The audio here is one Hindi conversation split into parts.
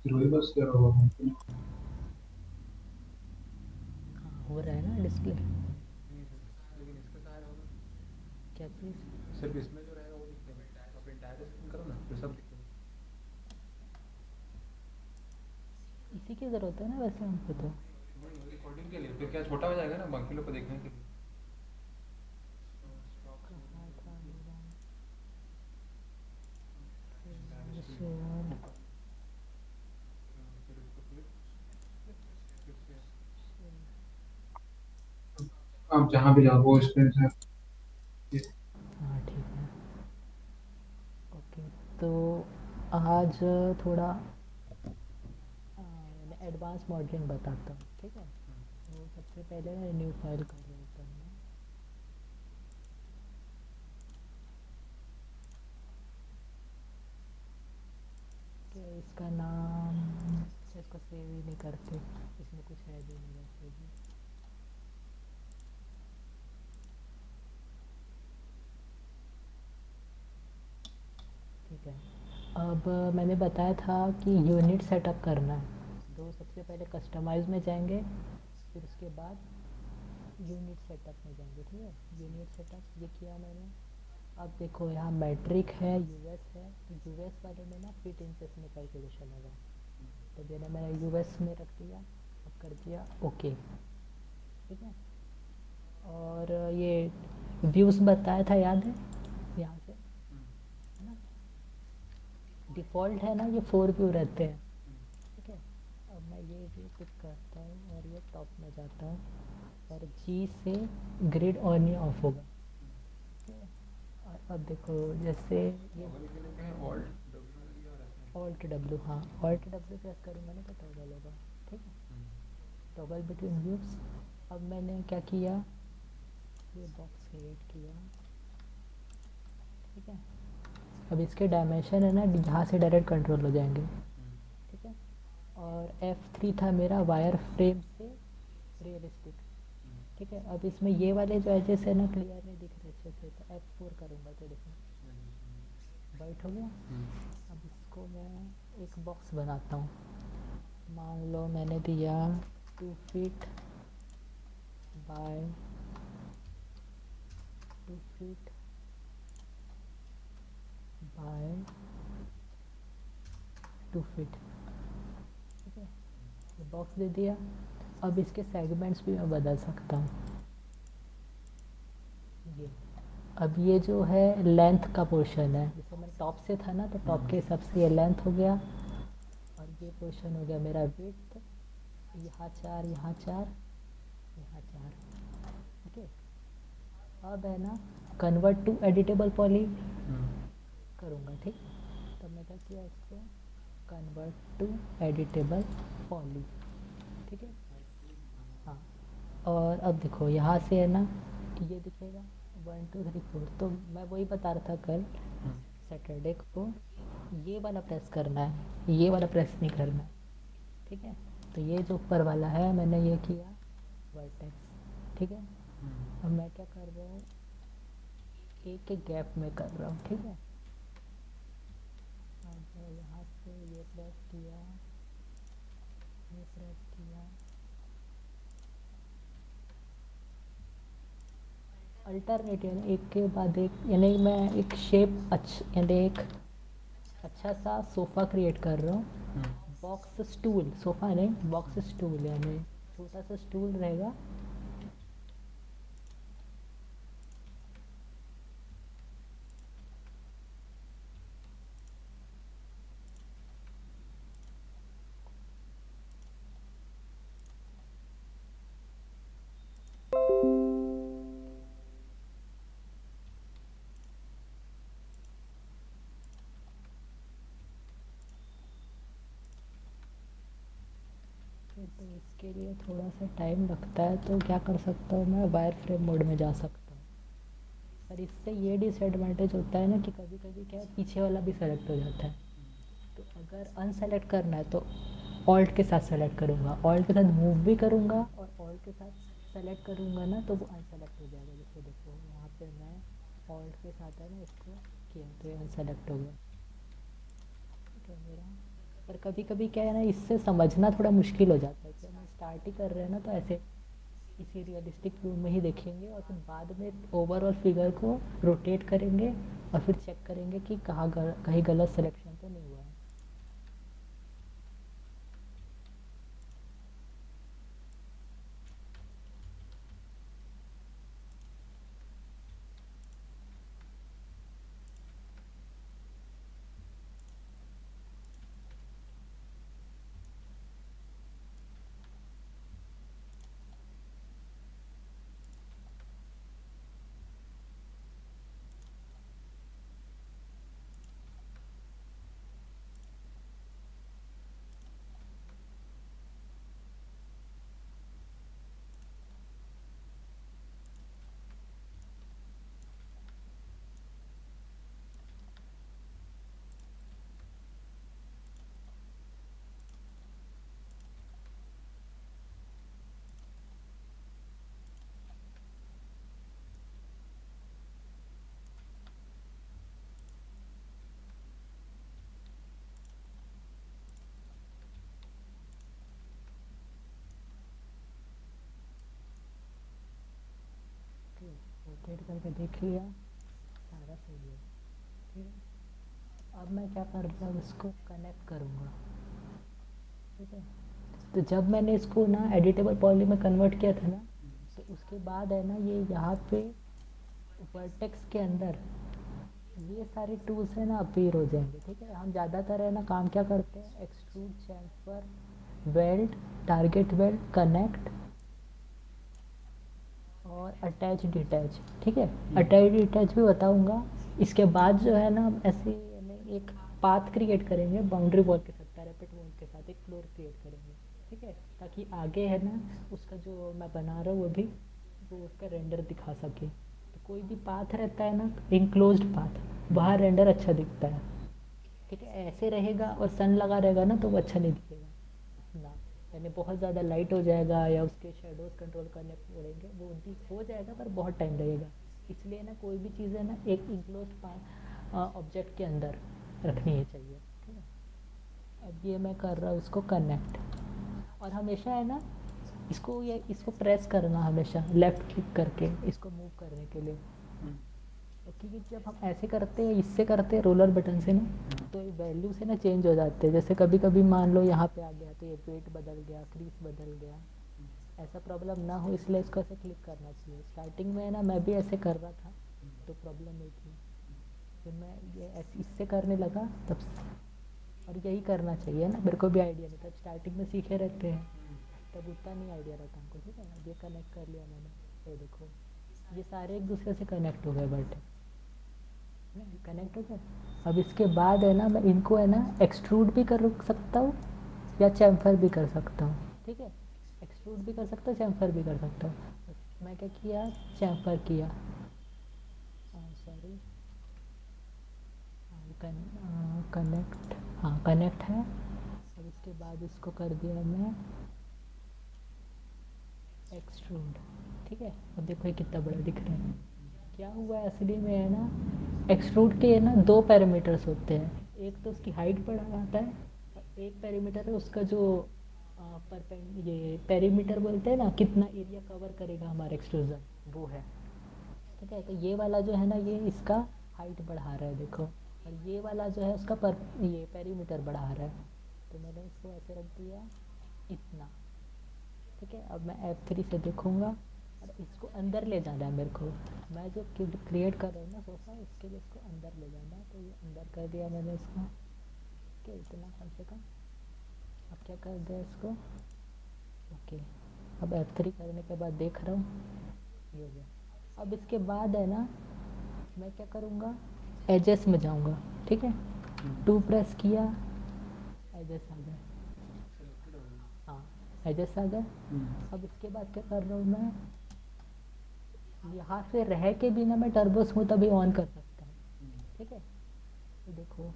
फिर वही बस कह रहा हूँ। हाँ हो रहा है ना डिस्प्ले। नहीं सर, लेकिन इसका कहाँ होगा? क्या चीज़? सिर्फ इसमें जो रहेगा वो दिखेगा, आप इंटायर स्क्रीन करो ना फिर सब दिखेगा। इसी की ज़रूरत है ना वैसे हमको तो। नहीं रिकॉर्डिंग के लिए, फिर क्या छोटा हो जाएगा ना बाकी लोग को देखने के लिए। स्टॉक कहाँ था मेरा इंटायर स्क्रीन, शेयर? फिर उसको फिर से आप जहाँ भी जाओ वो स्क्रीन से। हाँ ठीक है। ओके। तो आज थोड़ा मैं एडवांस मॉडलिंग बताता हूँ, ठीक है। तो सबसे पहले ना न्यू फाइल कर रहा हूँ ओपन में। क्या इसका नाम? अच्छा, इसको सेव ही नहीं करते, इसमें कुछ है भी नहीं वैसे भी। ठीक है। अब मैंने बताया था कि यूनिट सेटअप करना है, तो सबसे पहले कस्टमाइज में जाएंगे, फिर उसके बाद यूनिट सेटअप में जाएंगे, ठीक है। यूनिट सेटअप ये किया मैंने। अब देखो यहाँ मैट्रिक है, यूएस है, तो यूएस वाले में ना फीट इंचेस में कैलकुलेशन होगा, तो मैंने यूएस में रख दिया। अब कर दिया ओके, ठीक है। और ये व्यूज़ बताया था, याद है? यहाँ से है ना, डिफ़ॉल्ट है ना, ये 4 व्यू रहते हैं, ठीक है। अब मैं ये व्यू पिक करता हूँ और ये टॉप में जाता हूँ, और जी से ग्रिड ऑन या ऑफ होगा, ठीक है। और अब देखो जैसे ये टॉगल के लिए कहें ऑल्ट डब्ल्यू या और ऐसा है। ऑल्ट डब्ल्यू, हाँ ऑल्ट डब्ल्यू प्रेस करूँगा ना तो टॉगल होगा, ठीक है। Toggle between views. अब मैंने क्या किया, ये बॉक्स क्रिएट किया, ठीक है। अब इसके डायमेंशन है ना, यहाँ से डायरेक्ट कंट्रोल हो जाएंगे, ठीक है। और F3 था मेरा वायर फ्रेम से रियलिस्टिक, ठीक है। अब इसमें ये वाले जो एजेस है ना क्लियर नहीं दिख रहे अच्छे से, तो F4 करूँगा तो देखो वाइट हो गया। अब इसको मैं एक बॉक्स बनाता हूँ। मान लो मैंने दिया 2 feet by 2 feet by 2 feet, ठीक है। ये बॉक्स दे दिया। अब इसके सेगमेंट्स भी मैं बदल सकता हूँ, ये। अब ये जो है लेंथ का पोर्शन है, जैसे मैंने टॉप से था ना, तो टॉप के हिसाब से ये लेंथ हो गया, और ये पोर्शन हो गया मेरा विड्थ, यहाँ 4, यहाँ 4, यहाँ 4, ओके। अब है ना कन्वर्ट टू एडिटेबल पॉली करूँगा, ठीक। तब मैं क्या किया इसको, कन्वर्ट टू एडिटेबल पॉली, ठीक है। हाँ। और अब देखो यहाँ से है ना, ये दिखेगा 1 2 3 4, तो मैं वही बता रहा था कल सैटरडे को, ये वाला प्रेस करना है, ये वाला प्रेस नहीं करना है, ठीक है। तो ये जो ऊपर वाला है मैंने ये किया वर्टेक्स, ठीक है। अब मैं क्या कर रहा हूँ, एक एक गैप में कर रहा हूँ, ठीक है। अब यहाँ से ये प्रेस किया, ये प्रेस किया, अल्टरनेट यानी एक के बाद एक, यानी मैं एक शेप यानी एक अच्छा सा सोफ़ा क्रिएट कर रहा हूँ। बॉक्स स्टूल, सोफ़ा नहीं, बॉक्स स्टूल, यानी छोटा सा स्टूल रहेगा। तो इसके लिए थोड़ा सा टाइम लगता है, तो क्या कर सकता हूँ मैं, वायर फ्रेम मोड में जा सकता हूँ। पर इससे ये डिसएडवांटेज होता है ना कि कभी कभी क्या है, पीछे वाला भी सेलेक्ट हो जाता है। तो अगर अनसेलेक्ट करना है तो ऑल्ट के साथ सेलेक्ट करूँगा, ऑल्ट के साथ मूव भी करूँगा, और ऑल्ट के साथ सेलेक्ट करूँगा ना तो वो अनसेलेक्ट हो जाएगा। जैसे देखो यहाँ पे मैं ऑल्ट के साथ है ना इसको किया, तो ये अनसेलेक्ट हो गया, ठीक है मेरा। पर कभी कभी क्या है ना, इससे समझना थोड़ा मुश्किल हो जाता है कि हम स्टार्ट ही कर रहे हैं ना, तो ऐसे इसी रियलिस्टिक व्यू में ही देखेंगे और फिर बाद में ओवरऑल फिगर को रोटेट करेंगे और फिर चेक करेंगे कि कहीं गलत सिलेक्शन तो नहीं हुआ है। रोटेट करके देख लिया, सारा सही है। ठीक है, अब मैं क्या करूँगा, इसको कनेक्ट करूँगा। ठीक है, तो जब मैंने इसको ना एडिटेबल पॉली में कन्वर्ट किया था ना, तो उसके बाद है ना ये यहाँ पे वर्टेक्स के अंदर ये सारे टूल्स है ना अपीयर हो जाएंगे। ठीक है, हम ज़्यादातर है ना काम क्या करते हैं, extrude, chamfer, weld, target weld, connect और अटैच डिटैच। ठीक है, अटैच डिटैच भी बताऊंगा। इसके बाद जो है ना हम ऐसे यानी एक पाथ क्रिएट करेंगे बाउंड्री वॉल के साथ, पैरापेट वॉल के साथ एक फ्लोर क्रिएट करेंगे। ठीक है, ताकि आगे है ना उसका जो मैं बना रहा हूँ वो भी वो उसका रेंडर दिखा सके। तो कोई भी पाथ रहता है ना, इनक्लोज्ड पाथ, बाहर रेंडर अच्छा दिखता है। ठीक है, ऐसे रहेगा और सन लगा रहेगा ना तो वो अच्छा नहीं दिखेगा ना, यानी बहुत ज़्यादा लाइट हो जाएगा या उसके शेडोज़ कंट्रोल करने पड़ेंगे, वो हो जाएगा पर बहुत टाइम लगेगा। इसलिए ना कोई भी चीज़ है ना एक इंक्लोज ऑब्जेक्ट के अंदर रखनी है चाहिए। ठीक है, अब ये मैं कर रहा हूँ इसको कनेक्ट, और हमेशा है ना इसको प्रेस करना, हमेशा लेफ़्ट क्लिक करके इसको मूव करने के लिए। क्योंकि जब हम ऐसे करते हैं, इससे करते हैं रोलर बटन से ना, तो वैल्यू से ना चेंज हो जाते हैं। जैसे कभी कभी मान लो यहाँ पे आ गया तो ये वेट बदल गया, क्रीज बदल गया, ऐसा प्रॉब्लम ना हो इसलिए इसको ऐसे क्लिक करना चाहिए। स्टार्टिंग में ना मैं भी ऐसे कर रहा था तो प्रॉब्लम हुई थी, फिर मैं ये ऐसे इससे करने लगा तब और यही करना चाहिए ना, मेरे को भी आइडिया नहीं था, स्टार्टिंग में सीखे रहते हैं तब उतना नहीं आइडिया रहता हमको। ठीक है, अब ये कनेक्ट कर लिया मैंने, ये देखो ये सारे एक दूसरे से कनेक्ट हो गए, बट कनेक्ट हो गए। अब इसके बाद है ना मैं इनको है ना एक्सट्रूड भी कर सकता हूँ या चैम्फर भी कर सकता हूँ। ठीक है, एक्सट्रूड भी कर सकता हूँ, चैम्फर भी कर सकता हूँ। मैं क्या किया, चैम्फर किया, सॉरी, कनेक्ट, हाँ कनेक्ट है। अब इसके बाद इसको कर दिया मैं एक्सट्रूड। ठीक है, अब देखो ये कितना बड़ा दिख रहा है। क्या हुआ है असली में है ना, एक्सट्रूड के ना दो पैरामीटर्स होते हैं, एक तो उसकी हाइट बढ़ा आता है और एक पैरामीटर है उसका जो ये पैरीमीटर बोलते हैं ना, कितना एरिया कवर करेगा हमारा एक्सट्रूजन, वो है। ठीक है, तो ये वाला जो है ना ये इसका हाइट बढ़ा रहा है देखो, और ये वाला जो है उसका ये पैरीमीटर बढ़ा रहा है। तो मैंने इसको ऐसे रख दिया इतना। ठीक है, अब मैं F3 से देखूँगा और इसको अंदर ले जाना है मेरे को। मैं जो क्रिएट कर रहा हूँ ना सोफा, इसके लिए इसको अंदर ले जाना है, तो ये अंदर कर दिया मैंने इसको। ओके, इतना कम से कम। अब क्या कर दिया इसको, ओके। अब F3 करने के बाद देख रहा हूँ ये हो गया। अब इसके बाद है ना मैं क्या करूँगा, एजेस में जाऊँगा। ठीक है, 2 प्रेस किया, एजेस आ गए, हाँ एजेस आ गए। अब इसके बाद क्या कर रहा हूँ मैं, यहाँ से रह के भी ना मैं टर्बो स्मूथ अभी ऑन कर सकता हूँ। ठीक है, तो देखो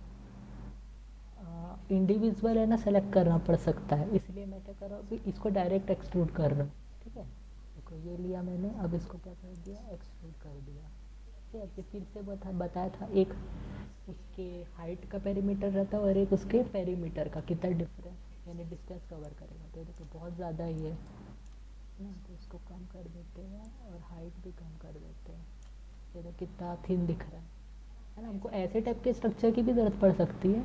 इंडिविजुअल है ना सेलेक्ट करना पड़ सकता है, इसलिए मैं क्या कर रहा हूँ अभी इसको डायरेक्ट एक्सट्रूड कर रहा हूँ। ठीक है, देखो ये लिया मैंने, अब इसको क्या कर दिया, एक्सट्रूड कर दिया। ठीक है, अब ये फिर से बताया था, एक उसके हाइट का पेरीमीटर रहता है और एक उसके पेरीमीटर का कितना डिफरेंस यानी डिस्टेंस कवर करेगा। तो ये देखो बहुत ज़्यादा ही है ना, तो इसको कम कर देते हैं और हाइट भी कम कर देते हैं। ये देखो कितना थिन दिख रहा है ना। हमको ऐसे टाइप के स्ट्रक्चर की भी ज़रूरत पड़ सकती है,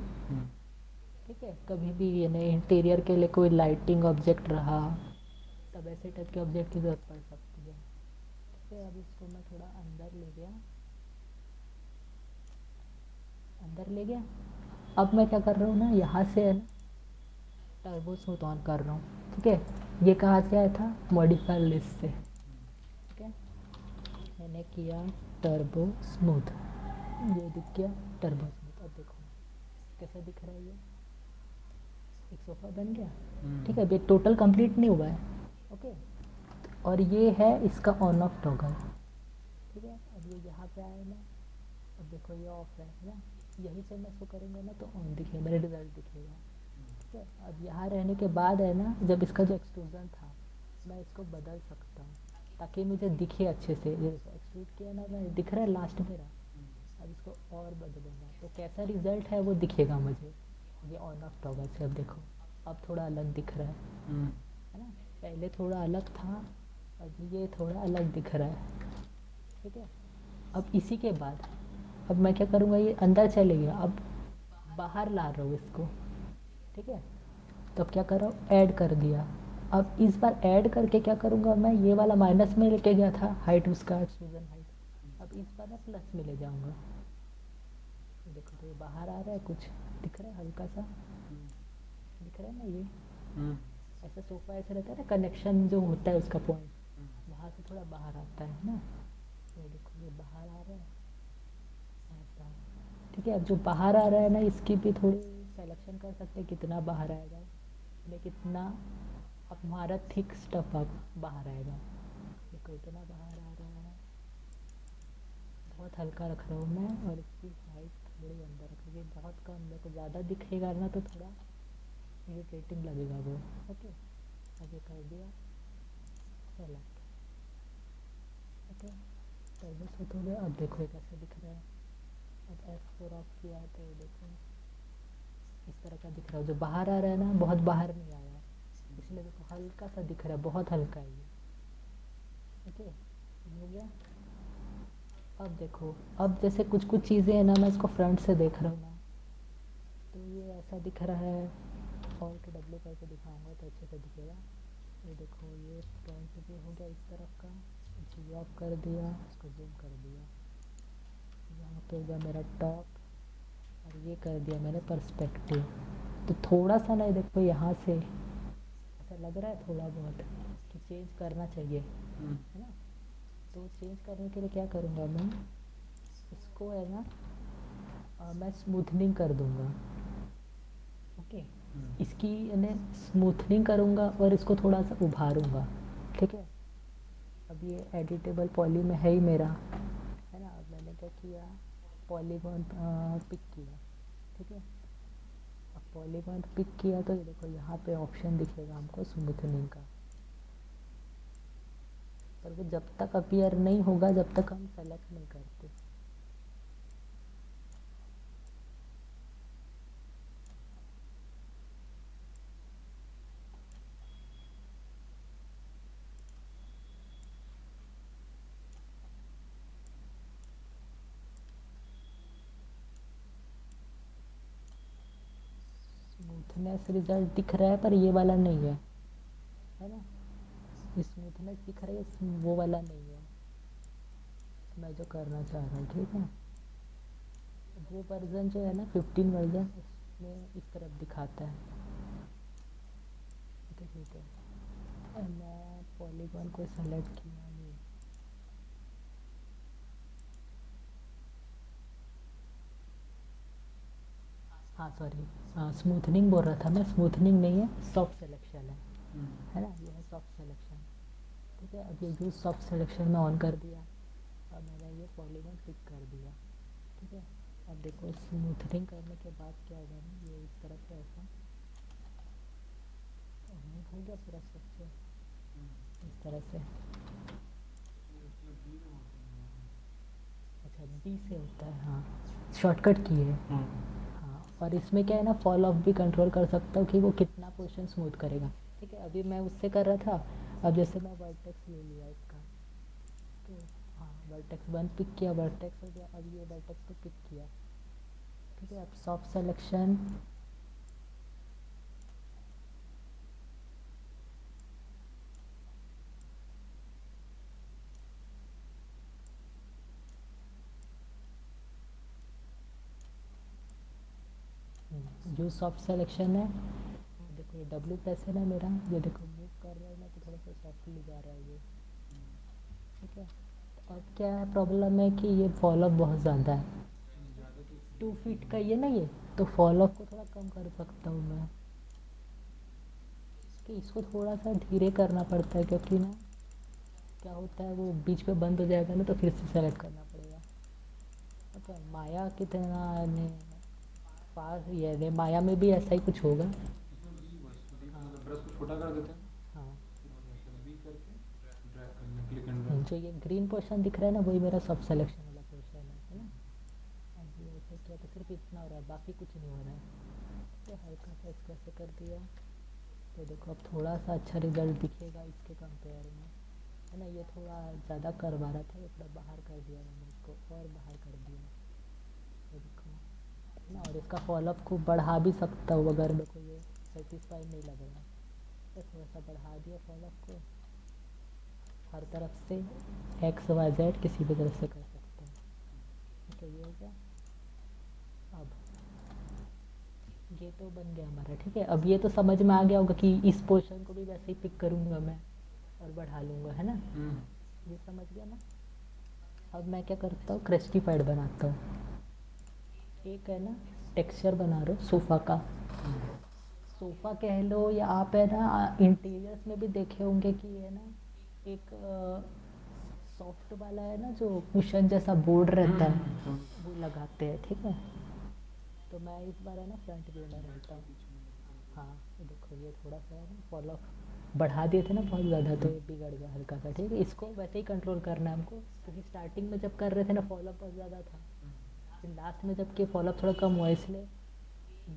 ठीक है, कभी भी यानी इंटीरियर के लिए कोई लाइटिंग ऑब्जेक्ट रहा तब ऐसे टाइप के ऑब्जेक्ट की ज़रूरत पड़ सकती है। ठीक है, अब इसको मैं थोड़ा अंदर ले गया। अब मैं क्या कर रहा हूँ ना, यहाँ से है ना टर्बो स्मूथ ऑन कर रहा हूँ। ठीक है, ये कहाँ से आया था, मॉडिफायर लिस्ट से। ठीक है, मैंने किया टर्बो स्मूथ, ये दिख गया टर्बो स्मूथ। अब देखो कैसा दिख रहा है, ये एक सोफ़ा बन गया। ठीक है, अब ये टोटल कंप्लीट नहीं हुआ है। ओके, और ये है इसका ऑन ऑफ टॉगल। ठीक है, अब ये यहाँ पे आया ना, अब देखो ये ऑफ है ना, यहीं से मैं इसको करूँगा ना तो ऑन दिखेगा, मेरा रिजल्ट दिखेगा। ठीक है, अब यहाँ रहने के बाद है ना, जब इसका जो एक्सट्रूजन था मैं इसको बदल सकता हूँ ताकि मुझे दिखे अच्छे से। ये देखो एक्सट्रूड किया ना, मैं दिख रहा है लास्ट मेरा। अब इसको और बदलूँगा तो कैसा रिजल्ट है वो दिखेगा मुझे, ये ऑन ऑफ टॉगल से। अब देखो अब थोड़ा अलग दिख रहा है ना, पहले थोड़ा अलग था, अब ये थोड़ा अलग दिख रहा है। ठीक है, अब इसी के बाद अब मैं क्या करूँगा, ये अंदर चले गया, अब बाहर ला रहा हूँ इसको। ठीक है, तो अब क्या कर रहा हूँ, ऐड कर दिया। अब इस बार ऐड करके क्या करूँगा मैं, ये वाला माइनस में लेके गया था हाइट उसका, एक्सट्रूजन हाइट, अब इस बार मैं प्लस में ले जाऊँगा। तो देखो तो ये बाहर आ रहा है, कुछ दिख रहा है हल्का सा, दिख रहा है ना ये। ऐसा सोफ़ा ऐसा रहता है ना, कनेक्शन जो होता है उसका पॉइंट वहाँ से थोड़ा बाहर आता है ना। तो देखो ये बाहर आ रहा है ऐसा। ठीक है, अब जो बाहर आ रहा है ना, इसकी भी थोड़ी सिलेक्शन कर सकते हैं कितना बाहर आएगा, यानी कितना अब हमारा थिक स्टफ अब बाहर आएगा। देखो इतना बाहर आ रहा है, बहुत हल्का रख रहा हूँ मैं, और इसकी हाइट थोड़ी अंदर रखूँगी, बहुत कम। देखो ज़्यादा दिखेगा ना तो थोड़ा इरिटेटिंग लगेगा वो। ओके, अब ये कर दिया सेलेक्ट। ओके, टर्बो सेट हो गया। अब देखो ये कैसे दिख रहा है, अब F4 ऑफ किया है तो ये देखो इस तरह का दिख रहा है। जो बाहर आ रहा है ना, बहुत बाहर नहीं आया है, इसलिए देखो हल्का सा दिख रहा है, बहुत हल्का है ये। ओके, ये हो गया। अब देखो, अब जैसे कुछ कुछ चीज़ें हैं ना, मैं इसको फ्रंट से देख रहा हूँ ना, तो ये ऐसा दिख रहा है। ऑल्ट W करके दिखाऊंगा तो अच्छे से दिखेगा। ये देखो ये फ्रंट भी हो गया इस तरफ का, जी ऑफ कर दिया, इसको जूम कर दिया। यहाँ पे हो गया मेरा टॉप, और ये कर दिया मैंने पर्सपेक्टिव। तो थोड़ा सा ना, ये देखो यहाँ से ऐसा लग रहा है थोड़ा बहुत कि चेंज करना चाहिए, है ना। तो चेंज करने के लिए क्या करूँगा मैं, इसको है ना मैं स्मूथनिंग कर दूँगा। ओके, इसकी यानी स्मूथनिंग करूँगा और इसको थोड़ा सा उभारूँगा। ठीक है, अब ये एडिटेबल पॉली में है ही मेरा, है ना। अब मैंने क्या किया, पॉलीगॉन पिक किया। ठीक है, अब पॉलीगॉन पिक किया तो ये देखो यहाँ पे ऑप्शन दिखेगा हमको स्मूथनिंग का, पर वो जब तक अपीयर नहीं होगा जब तक हम सेलेक्ट नहीं करते। स्मूथनेस रिजल्ट दिख रहा है पर ये वाला नहीं है ना। स्मूथनेस दिख रही है, वो वाला नहीं है मैं जो करना चाह रहा हूँ। ठीक है, वो वर्ज़न जो है ना 15 वर्ज़न, उसमें इस तरफ दिखाता है। ठीक है, अब मैं पॉलीगॉन को सेलेक्ट किया, ये हाँ सॉरी, स्मूथनिंग बोल रहा था मैं, स्मूथनिंग नहीं है, सॉफ्ट सिलेक्शन है ना, ये है सॉफ्ट सिलेक्शन। ठीक है, अब ये यूज़ सॉफ्ट सिलेक्शन में ऑन कर दिया, अब मैंने ये पॉलीगॉन पिक कर दिया। ठीक है, अब देखो स्मूथनिंग करने के बाद क्या होगा ना, ये इस तरफ से ऐसा मूव हो गया पूरा स्ट्रक्चर इस तरह से। अच्छा बी से होता है, हाँ शॉर्टकट की है। हाँ और इसमें क्या है ना, फॉल ऑफ भी कंट्रोल कर सकता हूँ कि वो कितना पोर्शन स्मूथ करेगा। ठीक है, अभी मैं उससे कर रहा था, अब जैसे मैं वर्टेक्स ले लिया इसका, तो हाँ वर्टेक्स 1 पिक किया, वर्टेक्स हो गया, अब ये वर्टेक्स को पिक किया। ठीक है, अब soft selection, use soft selection है। देखो ये डब्ल्यू प्रेस है ना मेरा, ये देखो मूव कर रहा है ना तो थोड़ा सा सॉफ्टली जा रहा है ये। ठीक है, तो अब क्या है, प्रॉब्लम है कि ये फॉल ऑफ बहुत ज़्यादा है, ज़्यादा तो 2 फीट का ये ना ये, तो फॉल ऑफ को थोड़ा कम कर सकता हूँ मैं, कि इसको थोड़ा सा धीरे करना पड़ता है, क्योंकि ना क्या होता है वो बीच में बंद हो जाएगा ना तो फिर से सेलेक्ट करना पड़ेगा। अच्छा माया कितना ने पास, ये ने माया में भी ऐसा ही कुछ होगा। इसमें बी बस बी मतलब ब्रश को छोटा कर देते हैं, हाँ फिर हो जाता है बी करके ड्रैग करना, क्लिक एंड ड्रैग। जो ये ग्रीन पोर्शन दिख रहा है ना वही मेरा सब सिलेक्शन वाला पोर्शन है ना। अब ये ऐसे किया तो सिर्फ इतना हो रहा है, बाकी कुछ नहीं हो रहा है। तो हल्का सा इसको ऐसे कर दिया, तो देखो अब थोड़ा सा अच्छा रिजल्ट दिखेगा इसके कंपेयर में, है ना। ये थोड़ा ज़्यादा करवा रहा था, ये थोड़ा बाहर कर दिया मैंने इसको, और बाहर कर दिया, ये देखो, है ना। और इसका फॉलोअप को बढ़ा भी सकता हूँ अगर मेरे को ये सेटिस्फाई नहीं लग रहा, तो थोड़ा सा बढ़ा दिया फॉलोअप को, हर तरफ से एक्स वाई जेड किसी भी तरफ से कर सकते हैं। ठीक है, ये हो गया। अब ये तो बन गया हमारा। ठीक है, अब ये तो समझ में आ गया होगा कि इस पोर्शन को भी वैसे ही पिक करूँगा मैं और बढ़ा लूँगा, है ना। ये समझ गया ना। अब मैं क्या करता हूँ, क्रेस्टिफाइड बनाता हूँ। एक है ना टेक्सचर बना रहा हूँ सोफ़ा का, सोफ़ा कह लो या आप है ना इंटीरियर्स में भी देखे होंगे कि है ना एक सॉफ्ट वाला है ना जो कुशन जैसा बोर्ड रहता है वो लगाते हैं। ठीक है, तो मैं इस बार है ना फ्रंट व्यू में रहता हूँ। हाँ ये देखो, ये थोड़ा सा है ना फॉल ऑफ बढ़ा दिए थे ना बहुत ज़्यादा, तो ये बिगड़ गया हल्का सा। ठीक है, इसको वैसे ही कंट्रोल करना है हमको, क्योंकि स्टार्टिंग में जब कर रहे थे ना फॉल ऑफ बहुत ज़्यादा था, फिर लास्ट में जबकि फॉल ऑफ थोड़ा कम हुआ, इसलिए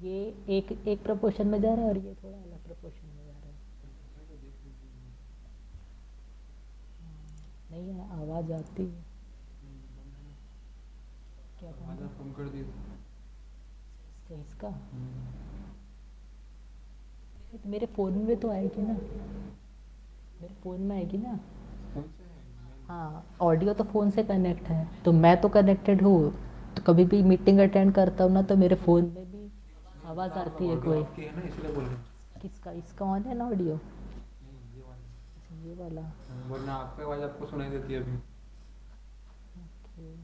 ये एक एक प्रपोर्शन में जा रहा है और ये थोड़ा अलग प्रपोर्शन में जा रहा है। नहीं है आवाज़ आती है, क्या आवाज़ बंद आप कम कर दिए। है इसका। ये तो मेरे फ़ोन में तो आएगी ना, मेरे फ़ोन में आएगी ना। कौन सा है हाँ ऑडियो तो फ़ोन से कनेक्ट है, तो मैं तो कनेक्टेड हूँ, तो कभी भी मीटिंग अटेंड करता हूँ ना तो मेरे फ़ोन में भी आवाज़ आती है कोई। आपकी है ना, इसलिए बोल रहे हैं। किसका, इसका ऑन है ना ऑडियो। नहीं ये वाला, अच्छा ये वाला, वरना आपकी आवाज़ आपको सुनाई देती है अभी। ओके,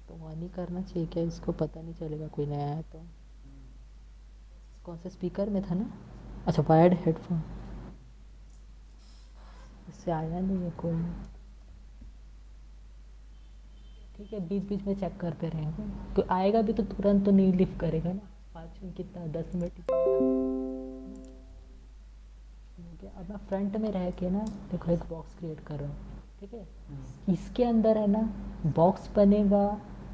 तो ऑन ही करना चाहिए क्या, इसको पता नहीं चलेगा कोई नया है तो। कौन से स्पीकर में था ना, अच्छा वायर्ड हेडफोन, इससे आया नहीं है कोई। ठीक है, बीच बीच में चेक करते रहेंगे, कोई आएगा भी तो तुरंत तो नहीं लिफ्ट करेगा ना, 5 मिनट कितना 10 मिनट ही करेगा। हो गया, अब मैं फ्रंट में रह के ना देखो एक बॉक्स क्रिएट कर रहा हूँ। ठीक है, इसके अंदर है ना बॉक्स बनेगा,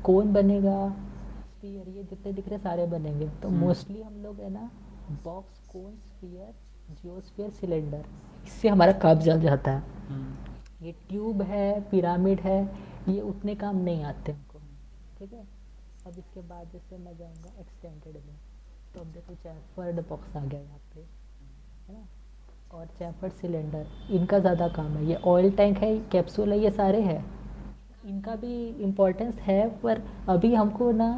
कोन बनेगा, स्फीयर, ये जितने दिख रहे सारे बनेंगे। तो मोस्टली हम लोग है ना बॉक्स, कोन, स्फीयर, जियोस्फीयर, सिलेंडर, इससे हमारा काम चल जाता है। ये ट्यूब है, पिरामिड है, ये उतने काम नहीं आते हमको। ठीक है, अब इसके बाद जैसे मैं जाऊँगा एक्सटेंडेड में, तो अब देखो चैम्फर्ड बॉक्स आ गया यहाँ पे, है ना। और चैम्फर्ड सिलेंडर, इनका ज़्यादा काम है। ये ऑयल टैंक है, कैप्सूल है, ये सारे हैं, इनका भी इम्पोर्टेंस है, पर अभी हमको ना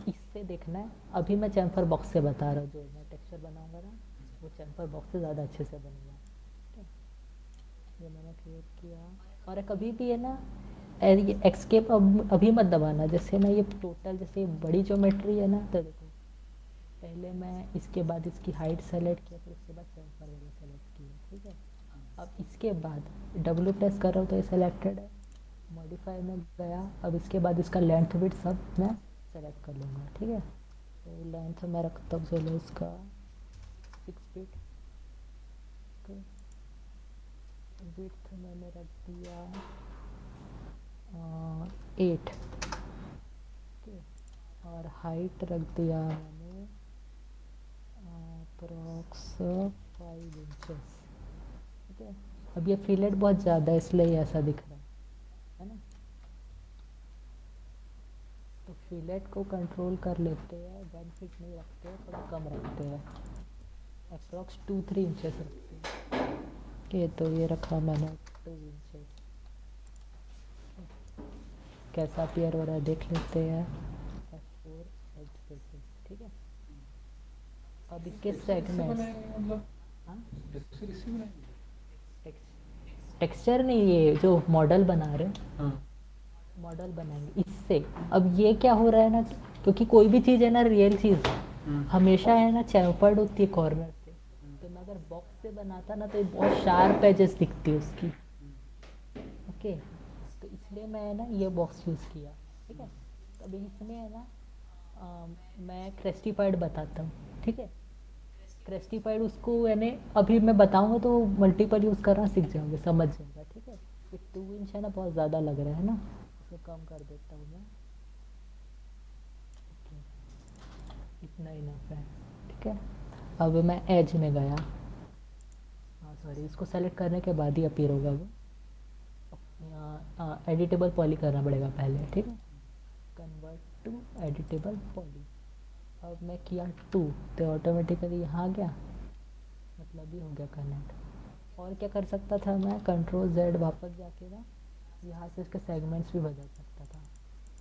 इससे देखना है। अभी मैं चैम्फर बॉक्स से बता रहा हूँ, जो मैं टेक्सचर बनाऊँगा ना वो चैम्फर बॉक्स से ज़्यादा अच्छे से बनेगा। ठीक है, ये मैंने क्रिएट किया। और कभी भी है ना ये एक्सकेप अभी मत दबाना, जैसे ना ये टोटल जैसे बड़ी ज्योमेट्री है ना, तो देखो पहले मैं इसके बाद इसकी हाइट सेलेक्ट किया, फिर उसके बाद चैम्फर वाला सेलेक्ट किया। ठीक है, अब इसके बाद डब्ल्यू प्रेस कर रहा हूँ तो ये सेलेक्टेड है, मॉडिफाई में गया, अब इसके बाद इसका लेंथ विड्थ सब मैं सेलेक्ट कर लूँगा। ठीक है, तो लेंथ मैं रखता हूँ चलो इसका 6 फीट, विड्थ मैंने रख दिया 8। और हाइट रख दिया मैंने अप्रॉक्स 5 इंचेस। ठीक है, अब ये फिलेट बहुत ज़्यादा है इसलिए ऐसा दिख रहा है ना। तो फिलेट को कंट्रोल कर लेते हैं, 1 फीट नहीं रखते हैं, थोड़ा कम रखते हैं, अप्रॉक्स 2-3 इंचेस रखते हैं। ये तो ये रखा मैंने 2 इंचेस। कैसा अपीयर हो रहा है देख लेते हैं। F4 as faces. ठीक है, अब इसके सेगमेंट्स, मतलब हाँ टेक्सचर इसी बनाएंगे। टेक्सचर नहीं, ये जो मॉडल बना रहे हैं, हाँ मॉडल बनाएंगे इससे। अब ये क्या हो रहा है ना, क्योंकि कोई भी चीज़ है ना, रियल चीज़ हमेशा है ना चैम्फर्ड होती है कॉर्नर से। तो मैं अगर बॉक्स से बनाता ना तो ये बहुत शार्प एजेस दिखती है उसकी। ओके, तो इसलिए मैं ना ये बॉक्स यूज़ किया। ठीक है, तो अभी इसमें है ना मैं क्रेस्टिफाइड बताता हूँ। ठीक है, क्रेस्टिफाइड उसको यानी अभी मैं बताऊँगा तो मल्टीपल यूज़ करना सीख जाओगे, समझ जाएगा। ठीक है, ये 2 इंच है ना बहुत ज़्यादा लग रहा है ना, इसको कम कर देता हूँ मैं। ओके, इतना इनफ है। ठीक है, अब मैं एज में गया। हाँ सॉरी, इसको सेलेक्ट करने के बाद ही अपीयर होगा वो। एडिटेबल पॉली करना पड़ेगा पहले। ठीक है, कन्वर्ट टू एडिटेबल पॉली। अब मैं किया 2 तो ऑटोमेटिकली यहाँ आ गया, मतलब ये हो गया कनेक्ट। और क्या कर सकता था मैं, Ctrl Z वापस जाके ना यहाँ से इसके सेगमेंट्स भी बदल सकता था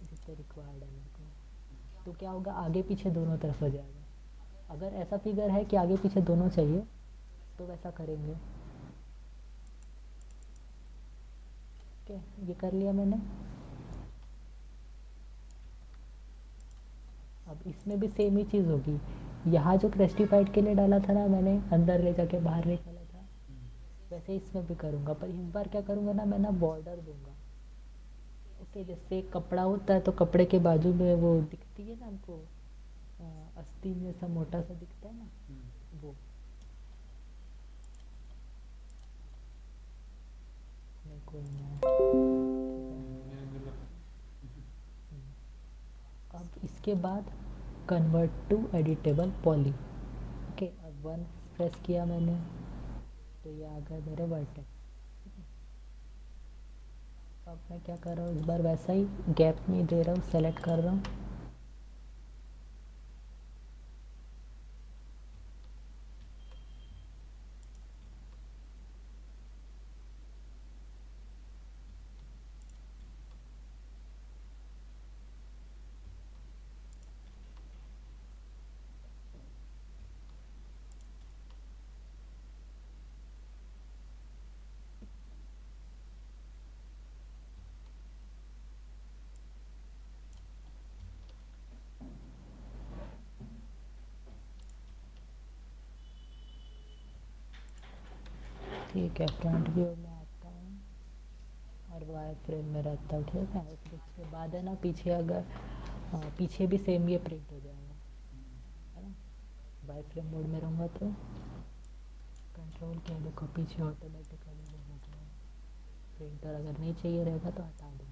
जितने रिक्वायर्ड है मेरे को। तो क्या होगा, आगे पीछे दोनों तरफ हो जाएगा। अगर ऐसा फिगर है कि आगे पीछे दोनों चाहिए तो वैसा करेंगे। ओके, ये कर लिया मैंने। अब इसमें भी सेम ही चीज़ होगी। यहाँ जो क्रेस्टिफाइड के लिए डाला था ना मैंने, अंदर ले जाके बाहर निकाला था, वैसे इसमें भी करूँगा। पर इस बार क्या करूँगा ना, मैं ना बॉर्डर दूंगा। ओके, जैसे कपड़ा होता है तो कपड़े के बाजू में वो दिखती है ना हमको, आस्तीन जैसा मोटा सा दिखता है ना, वो। नहीं कोई नहीं, ठीक है। अब इसके बाद convert to editable poly. Okay, अब 1 प्रेस किया मैंने तो ये आ गया मेरे वर्टेक्स। अब मैं क्या कर रहा हूँ, इस बार वैसा ही गैप नहीं दे रहा हूँ, सेलेक्ट कर रहा हूँ। ठीक है, फ्रंट व्यू में आता हूँ और वाई फ्रेम में रहता हूँ। ठीक है, फिर उसके बाद है ना पीछे अगर पीछे भी सेम ये प्रिंट हो जाएगा, है ना। वाई फ्रेम मोड में रहूँगा तो कंट्रोल किया, देखो पीछे ऑटोमेटिकली वो हो गया। प्रिंटर अगर नहीं चाहिए रहेगा तो हटा दूँगा।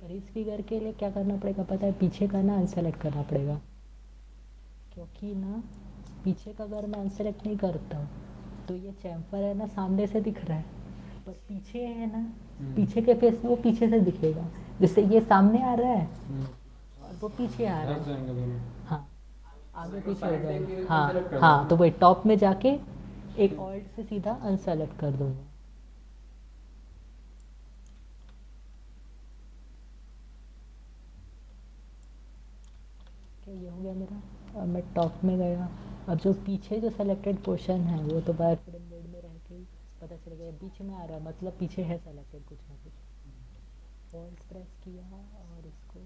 पर इस फिगर के लिए क्या करना पड़ेगा पता है, पीछे का ना अनसेलेक्ट करना पड़ेगा। क्योंकि ना पीछे का अगर मैं अनसेलेक्ट नहीं करता हूँ तो ये चैम्फर है ना सामने से दिख रहा है, पर पीछे है ना, पीछे के फेस में वो पीछे से दिखेगा। जैसे ये सामने आ रहा है और वो पीछे आ रहा है। हाँ, आगे पीछे हो जाएगा। हाँ हाँ, तो वही टॉप में जाके एक ऑल्ट से सीधा अनसेलेक्ट कर दूंगा। क्या ये हो गया मेरा। अब मैं टॉप में गया। अब जो पीछे जो सेलेक्टेड पोर्शन है वो तो बाय फ्रेम मोड में रह के ही पता चल गया, बीच में आ रहा है मतलब पीछे है सेलेक्टेड कुछ ना कुछ। ऑल्ट प्रेस किया और इसको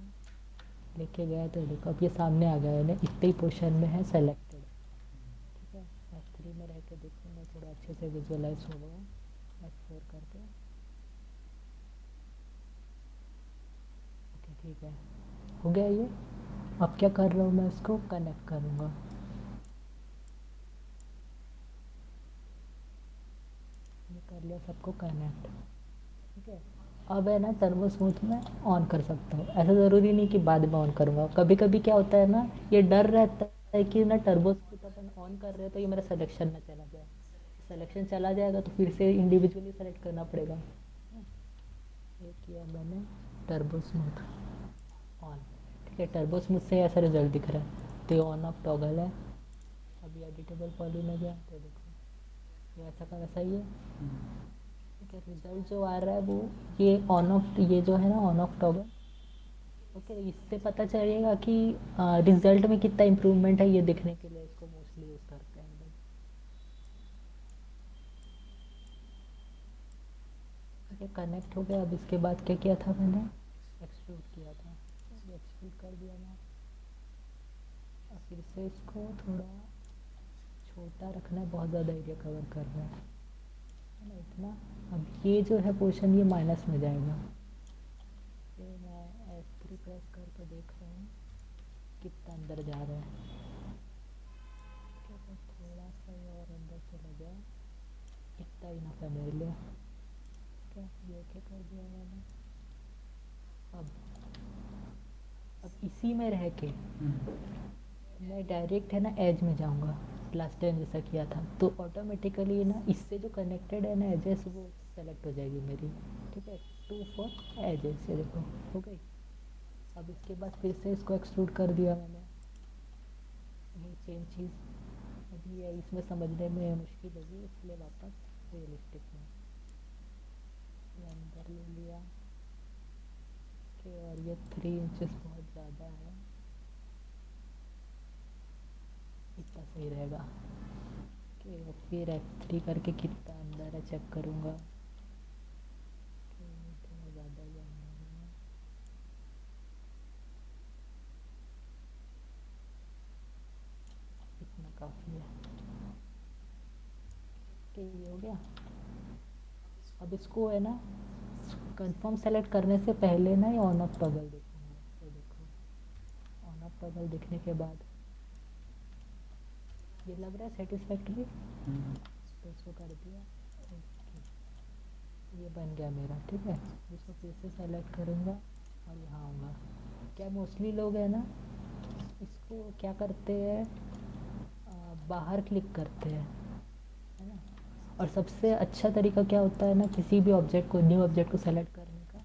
लेके गया तो देखो अब ये सामने आ गया है ना, इतने ही पोर्शन में है सेलेक्टेड। ठीक है, F3 में रह के देखूँगा थोड़ा अच्छे से विजुअलाइज होगा। F4 करके ओके ठीक है, हो गया ये। अब क्या कर रहा हूँ मैं, इसको कनेक्ट करूँगा। ये कर लिया सबको कनेक्ट। ठीक है, अब है ना टर्बो स्मूथ में ऑन कर सकता हूँ, ऐसा ज़रूरी नहीं कि बाद में ऑन करूँगा। कभी कभी क्या होता है ना, ये डर रहता है कि ना टर्बो स्मूथ अपन ऑन कर रहे हैं तो ये मेरा सिलेक्शन ना चला जाए। सिलेक्शन चला जाएगा तो फिर से इंडिविजुअली सेलेक्ट करना पड़ेगा। ये किया मैंने टर्बो स्मूथ ऑन। ठीक है, टर्बो स्मूथ से ऐसा रिजल्ट दिख रहा है तो ये ऑन ऑफ टॉगल है। अभी एडिटेबल पॉली में गया तो देखो ये ऐसा का वैसा ही है। ठीक है, रिजल्ट जो आ रहा है वो ये ऑन ऑफ, ये जो है ना ऑन ऑफ टॉगल। ओके, इससे पता चलेगा कि रिजल्ट में कितना इम्प्रूवमेंट है, ये देखने के लिए इसको मोस्टली यूज़ करते हैं हम लोग। ठीक है, कनेक्ट हो गया। अब इसके बाद क्या किया था मैंने, एक्सट्रूड किया था। एक्सट्रूड कर दिया मैं। अब फिर से इसको थोड़ा छोटा रखना है, बहुत ज़्यादा एरिया कवर करना है ना इतना। अब ये जो है पोर्शन ये माइनस में जाएगा। फिर मैं F3 प्रेस करके देख रहा हूँ कितना अंदर जा रहा है। ठीक है, तो थोड़ा सा ये और अंदर चला जाए, इतना ही नफा मेरे लिए। ठीक है, ये क्या कर दिया मैंने। अब इसी में रह के मैं डायरेक्ट है ना एज में जाऊंगा, लास्ट टाइम जैसा किया था, तो ऑटोमेटिकली ना इससे जो कनेक्टेड है ना एजेस वो सेलेक्ट हो जाएगी मेरी। ठीक है, 2 फॉर एजेस, ये देखो हो गई। अब इसके बाद फिर से इसको एक्सट्रूड कर दिया मैंने, ये सेम चीज़। अभी ये इसमें समझने में मुश्किल होगी इसलिए वापस रियलिस्टिक में ये अंदर ले लिया। ओके, और ये 3 इंचेस बहुत ज़्यादा है, इतना सही रहेगा। ओके, और फिर F3 करके कितना अंदर है चेक करूँगा। ओके, थोड़ा ज़्यादा ही अंदर है, इतना काफ़ी है। ओके, ये हो गया। अब इसको है ना कंफर्म सेलेक्ट करने से पहले ना ये ऑन ऑफ टॉगल देखूँगा। तो देखो ऑन ऑफ टॉगल देखने के बाद ये लग रहा है सेटिस्फैक्ट्री, तो इसको कर दिया। ओके, ये बन गया मेरा। ठीक है, इसको फिर से सेलेक्ट करूँगा और यहाँ आऊँगा। क्या मोस्टली लोग हैं ना इसको क्या करते हैं, बाहर क्लिक करते हैं, है ना। और सबसे अच्छा तरीका क्या होता है ना, किसी भी ऑब्जेक्ट को, न्यू ऑब्जेक्ट को सेलेक्ट करने का,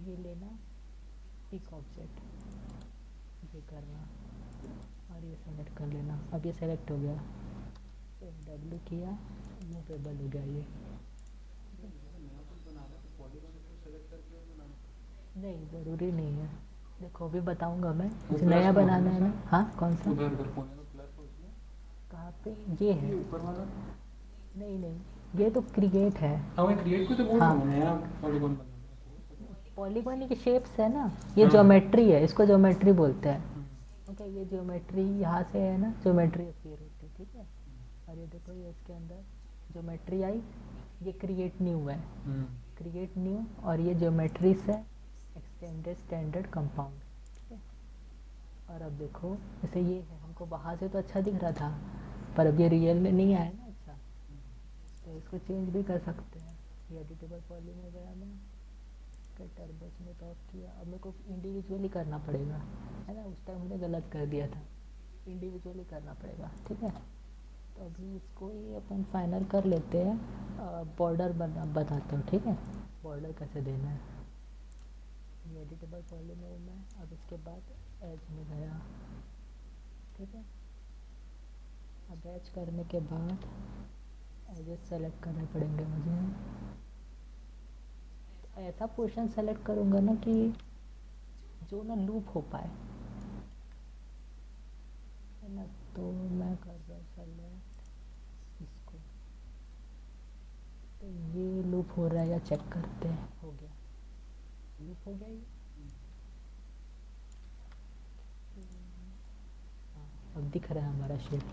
ये लेना पिक ऑब्जेक्ट, ये करना और ये सेलेक्ट कर लेना। अब ये सेलेक्ट हो गया, तो W किया, मूवेबल हो गया ये। नहीं, ज़रूरी नहीं है। देखो अभी बताऊंगा मैं, कुछ नया बनाना है ना। हाँ, कौन सा, उधर उधर कोने में प्लस है उसमें। कहाँ पे, ये है। ये ऊपर वाला। नहीं नहीं, ये तो क्रिएट है। हाँ, मैं क्रिएट को तो बोल रहा हाँ, हूँ, नया पॉलीगॉन बनाना पॉलीगॉन की शेप्स है ना, ये हाँ। ज्योमेट्री है, इसको ज्योमेट्री बोलते हैं। है। ओके, ये ज्योमेट्री यहाँ से है ना, ज्योमेट्री अपीयर होती है। ठीक है, और ये देखो ये इसके अंदर ज्योमेट्री आई, ये क्रिएट न्यू है, क्रिएट न्यू, और ये ज्योमेट्री से एक्सटेंडेड स्टैंडर्ड कंपाउंड। ठीक है, और अब देखो जैसे ये है, हमको बाहर से तो अच्छा दिख रहा था पर अब ये रियल में नहीं आया ना अच्छा, तो इसको चेंज भी कर सकते हैं। ये एडिटेबल पॉली में गया मैं, टर्बस में टॉप किया। अब मेरे को इंडिविजुअली करना पड़ेगा, है ना, उस टाइम मैंने गलत कर दिया था, इंडिविजुअली करना पड़ेगा। ठीक है, तो अभी इसको ही अपन फाइनल कर लेते हैं। बॉर्डर बताता हूँ। ठीक है, बॉर्डर कैसे देना है। ये एडिटेबल पॉली में हूँ मैं। अब इसके बाद एज में गया। ठीक है, अब एज करने के बाद एजेस सेलेक्ट करने पड़ेंगे मुझे। तो ऐसा पोर्शन सेलेक्ट करूँगा ना कि जो ना लूप हो पाए। है ना, तो मैं कर रहा हूँ सेलेक्ट इसको। तो ये लूप हो रहा है या चेक करते हैं। हो गया, लूप हो गया ये। हाँ, अब दिख रहा है हमारा शेप।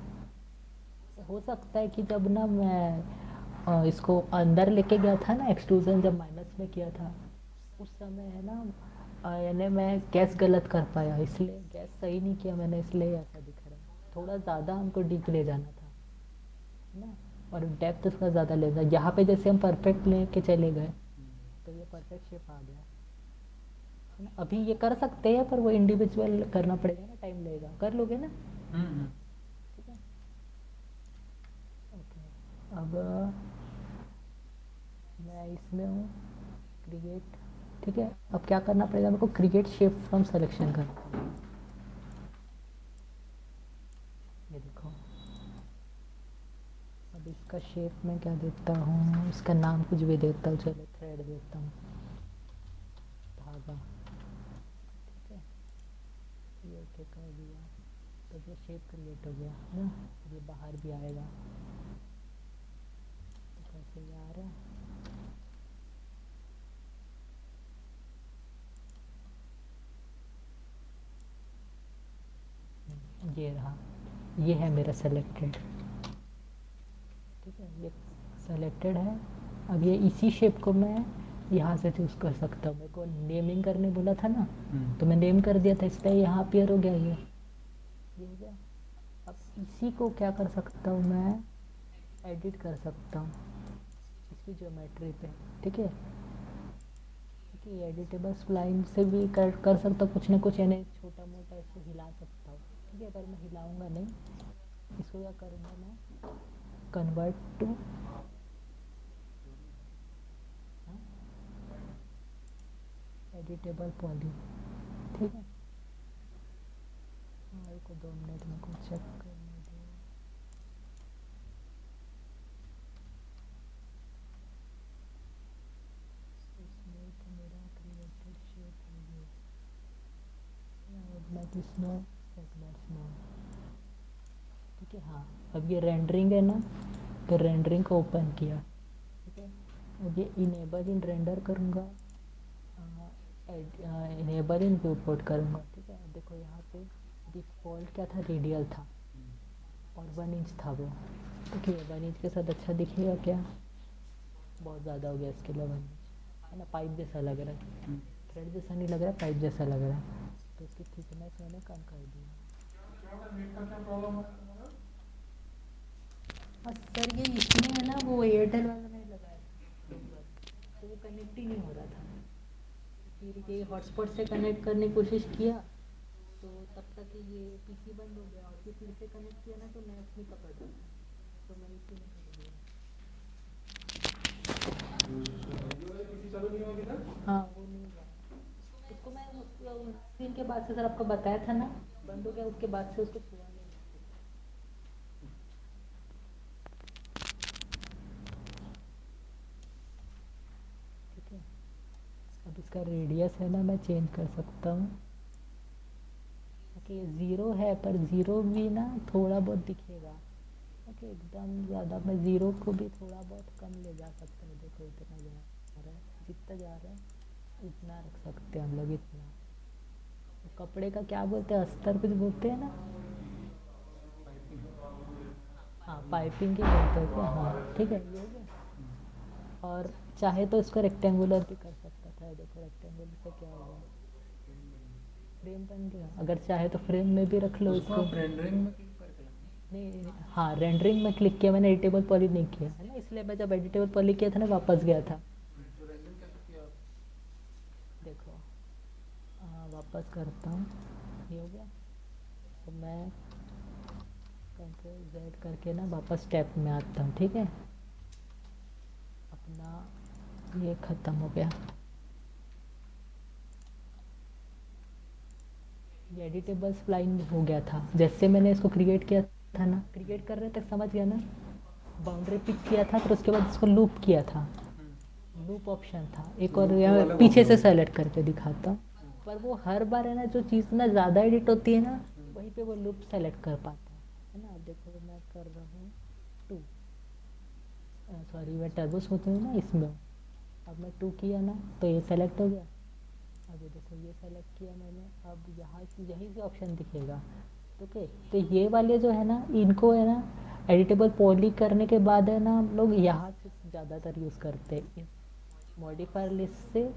हो सकता है कि जब ना मैं इसको अंदर लेके गया था ना, एक्सट्रूजन जब माइनस में किया था उस समय है ना, यानी मैं गैस गलत कर पाया, इसलिए गैस सही नहीं किया मैंने, इसलिए ऐसा दिख रहा है। थोड़ा ज़्यादा हमको डीप ले जाना था, है ना, और डेप्थ थोड़ा ज़्यादा लेना। यहाँ पे जैसे हम परफेक्ट लेके चले गए तो ये परफेक्ट शेप आ गया, है ना। अभी ये कर सकते हैं पर वो इंडिविजुअल करना पड़ेगा ना, टाइम लगेगा। कर लोगे ना? ठीक है, ओके। अब मैं इसमें हूँ, क्रिएट। ठीक है, अब क्या करना पड़ेगा मेरे को? क्रिएट शेप फ्रॉम सिलेक्शन कर। ये देखो, अब इसका शेप में क्या देता हूँ, इसका नाम कुछ भी देता हूँ, चलो थ्रेड देता हूँ, धागा। ठीक है, ये ओके कर दिया, तो ये शेप क्रिएट हो गया, है ना। ये बाहर भी आएगा, तो कैसे ये आ रहा है। ये रहा, ये है मेरा सेलेक्टेड। ठीक है, ये सेलेक्टेड है। अब ये इसी शेप को मैं यहाँ से चूज़ कर सकता हूँ। मेरे को नेमिंग करने बोला था ना, तो मैं नेम कर दिया था, इसलिए यहाँ अपीयर हो गया ये हो गया। अब इसी को क्या कर सकता हूँ मैं, एडिट कर सकता हूँ इसकी ज्योमेट्री पे। ठीक है, ठीक है, एडिटेबल स्प्लाइन से भी कर सकता हूँ कुछ ना कुछ, यानी छोटा मोटा इसको हिला सकता हूँ। ठीक है, पर मैं हिलाऊंगा नहीं, इसको क्या करूँगा मैं, कन्वर्ट टू एडिटेबल पॉली। ठीक है, मेरे को 2 मिनट में को चेक करने दो। इसमें तो मेरा क्रिएटेड शेप हो गया, स्नो सेगमेंट्स नो। ठीक है, हाँ, अब ये रेंडरिंग है ना, तो रेंडरिंग को ओपन किया। ठीक है, अब ये इनेबल इन रेंडर करूँगा, इनेबल इन व्यू पोर्ट करूँगा। ठीक है, देखो यहाँ पे डिफ़ॉल्ट क्या था, रेडियल था और 1 इंच था वो। ठीक है, 1 इंच के साथ अच्छा दिखेगा क्या? बहुत ज़्यादा हो गया इसके लिए 1 इंच, है ना, पाइप जैसा लग रहा है, थ्रेड जैसा नहीं लग रहा, पाइप जैसा लग रहा है। तो इसकी थिकनेस मैंने कम कर दिया। और सर ये इसमें है ना, वो एयरटेल वाला नहीं लगाया तो वो कनेक्ट ही नहीं हो रहा था। फिर ये हॉटस्पॉट से कनेक्ट करने की कोशिश किया, तो तब तक ये पीसी बंद हो गया, और फिर से कनेक्ट किया ना तो नेट नहीं पकड़ रहा था, तो मैंने इसी में कर दिया। हाँ, वो नहीं हुआ, उसको मैं स्क्रीन के बाद से सर आपको बताया था ना, बंद हो गया, उसके बाद से उसको छुआ नहीं। ठीक है, अब इसका रेडियस है ना, मैं चेंज कर सकता हूँ कि 0 है, पर 0 भी ना थोड़ा बहुत दिखेगा। ओके, एकदम ज़्यादा मैं 0 को भी थोड़ा बहुत कम ले जा सकता हूँ। देखो इतना जा रहा है, जितना जा रहा है उतना रख सकते हैं हम लोग, इतना। तो कपड़े का क्या बोलते हैं, अस्तर कुछ बोलते हैं ना। हाँ, पाइपिंग के बोलते हैं क्या? हाँ, ठीक है, ये हो गया। और चाहे तो इसको रेक्टेंगुलर भी कर सकता था। देखो रेक्टेंगुलर से क्या होगा, फ्रेम बन गया। अगर चाहे तो फ्रेम में भी रख लो इसको। रेंडरिंग में क्लिक करके लगना। नहीं, हाँ, रेंडरिंग में क्लिक किया मैंने, एडिटेबल पॉली नहीं किया है ना, इसलिए मैं जब एडिटेबल पॉली किया था ना वापस गया था। तो रेंडरिंग कैसे किया आप? देखो, वापस करता हूँ, ये हो गया। तो मैं कंट्रोल Z करके ना वापस स्टेप में आता हूँ। ठीक है, अपना ये ख़त्म हो गया, ये एडिटेबल स्प्लाइन हो गया था। जैसे मैंने इसको क्रिएट किया था ना, क्रिएट कर रहे तक समझ गया ना, बाउंड्री पिक किया था, फिर उसके बाद इसको लूप किया था। लूप ऑप्शन था एक, और यहाँ पीछे से सेलेक्ट करके दिखाता हूँ। पर वो हर बार है ना, जो चीज़ ना ज़्यादा एडिट होती है ना, वहीं पे वो लूप सेलेक्ट कर पाता है। है ना। अब देखो मैं कर रहा हूँ 2, सॉरी मैं टर्बो सोचूँ ना इसमें। अब मैं 2 किया ना तो ये सेलेक्ट हो गया। अब ये देखो ये सेलेक्ट किया मैंने, अब यहाँ से यहीं से ऑप्शन दिखेगा। ओके, तो ये वाले जो है ना इनको है ना एडिटेबल पॉली करने के बाद है ना हम लोग यहाँ से ज़्यादातर यूज़ करते हैं, इस मॉडिफायर लिस्ट से,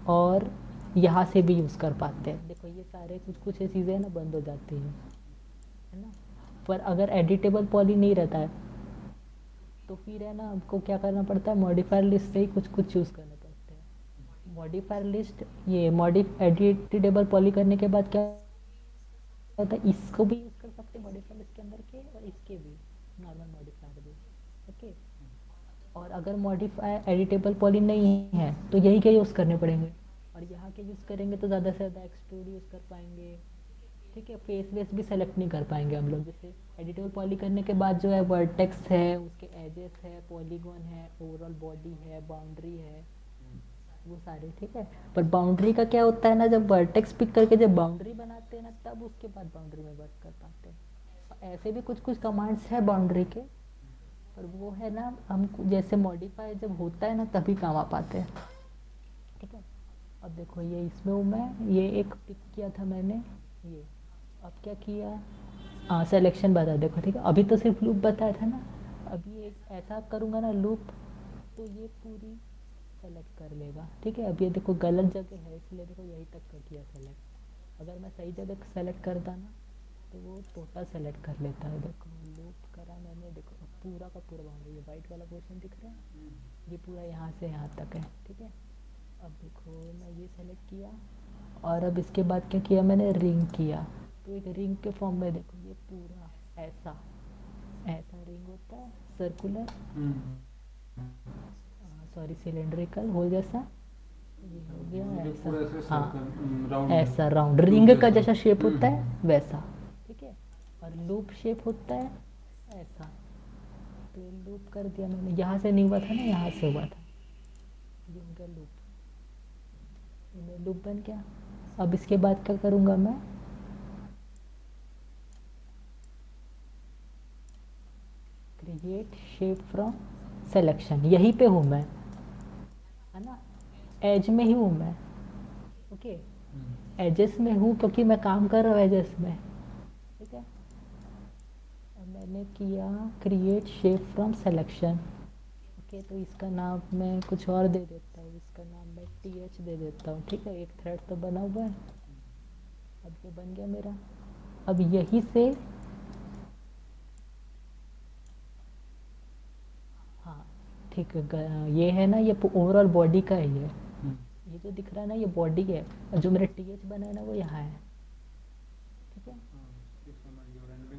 और यहाँ से भी यूज़ कर पाते हैं। देखो ये सारे कुछ कुछ ये चीज़ें ना बंद हो जाती हैं, है ना। पर अगर एडिटेबल पॉली नहीं रहता है तो फिर है ना हमको क्या करना पड़ता है, मॉडिफायर लिस्ट से ही कुछ कुछ चूज़ करने पड़ते हैं। मॉडिफायर लिस्ट ये एडिटेबल पॉली करने के बाद क्या होता है, इसको भी यूज़ कर सकते हैं मॉडिफायर लिस्ट के अंदर के, और इसके भी नॉर्मल मॉडिफायर भी। ओके, और अगर मॉडिफायर एडिटेबल पॉली नहीं है तो यही के यूज़ करने पड़ेंगे, और यहाँ के यूज़ करेंगे तो ज़्यादा से ज़्यादा एक्सट्रूड यूज़ कर पाएंगे। ठीक है, फेस वेस भी सेलेक्ट नहीं कर पाएंगे हम लोग। जैसे एडिटेबल पॉली करने के बाद जो है वर्टेक्स है, उसके एजेस है, पॉलीगॉन है, ओवरऑल बॉडी है, बाउंड्री है, वो सारे। ठीक है, पर बाउंड्री का क्या होता है ना, जब वर्टेक्स पिक करके जब बाउंड्री बनाते हैं ना तब उसके बाद बाउंड्री में वर्क कर पाते हैं। और ऐसे भी कुछ कुछ कमांड्स है बाउंड्री के, पर वो है ना हम जैसे मॉडिफाई जब होता है ना तभी काम आ पाते हैं। ठीक है, अब देखो ये इसमें हूँ मैं, ये एक पिक किया था मैंने ये। अब क्या किया, हाँ सिलेक्शन बता देखो। ठीक है, अभी तो सिर्फ लूप बताया था ना, अभी एक ऐसा करूँगा ना लूप, तो ये पूरी सेलेक्ट कर लेगा। ठीक है, अब ये देखो गलत जगह है इसलिए देखो यहीं तक कर किया सेलेक्ट। अगर मैं सही जगह सेलेक्ट करता ना तो वो टोटल सेलेक्ट कर लेता है। देखो लूप करा मैंने, देखो अब पूरा का पूरा बाउंड्री, ये वाइट वाला पोर्शन दिख रहा है, ये पूरा यहाँ से यहाँ तक है। ठीक है, अब देखो मैं ये सेलेक्ट किया, और अब इसके बाद क्या किया मैंने, रिंग किया। तो एक रिंग के फॉर्म में देखो ये पूरा ऐसा ऐसा रिंग होता है, सर्कुलर, सॉरी सिलेंड्रिकल होल जैसा, ये हो गया ऐसा। हाँ ऐसा राउंड रिंग का जैसा शेप होता है वैसा। ठीक है, और लूप शेप होता है ऐसा। तो ये लूप कर दिया मैंने, यहाँ से नहीं हुआ था ना, यहाँ से हुआ था, ये हो गया लूप, ये लूप बन गया। अब इसके बाद क्या करूँगा मैं, क्रिएट शेप फ्रॉम सिलेक्शन, यहीं पे हूँ मैं, है ना, एज में ही हूँ मैं। ओके, एजेस में हूँ क्योंकि मैं काम कर रहा हूँ एजेस में। ठीक है, अब मैंने किया create shape from selection. Okay, तो इसका नाम मैं कुछ और दे देता हूँ, इसका नाम मैं TH दे देता हूँ। ठीक है, एक थ्रेड तो बना हुआ है, अब ये बन गया मेरा। अब यहीं से हाँ ठीक है, ये है ना, ये ओवरऑल बॉडी का ही है, ये जो दिख रहा है ना ये बॉडी है, और जो मेरा TH बना है ना वो यहाँ है। ठीक है,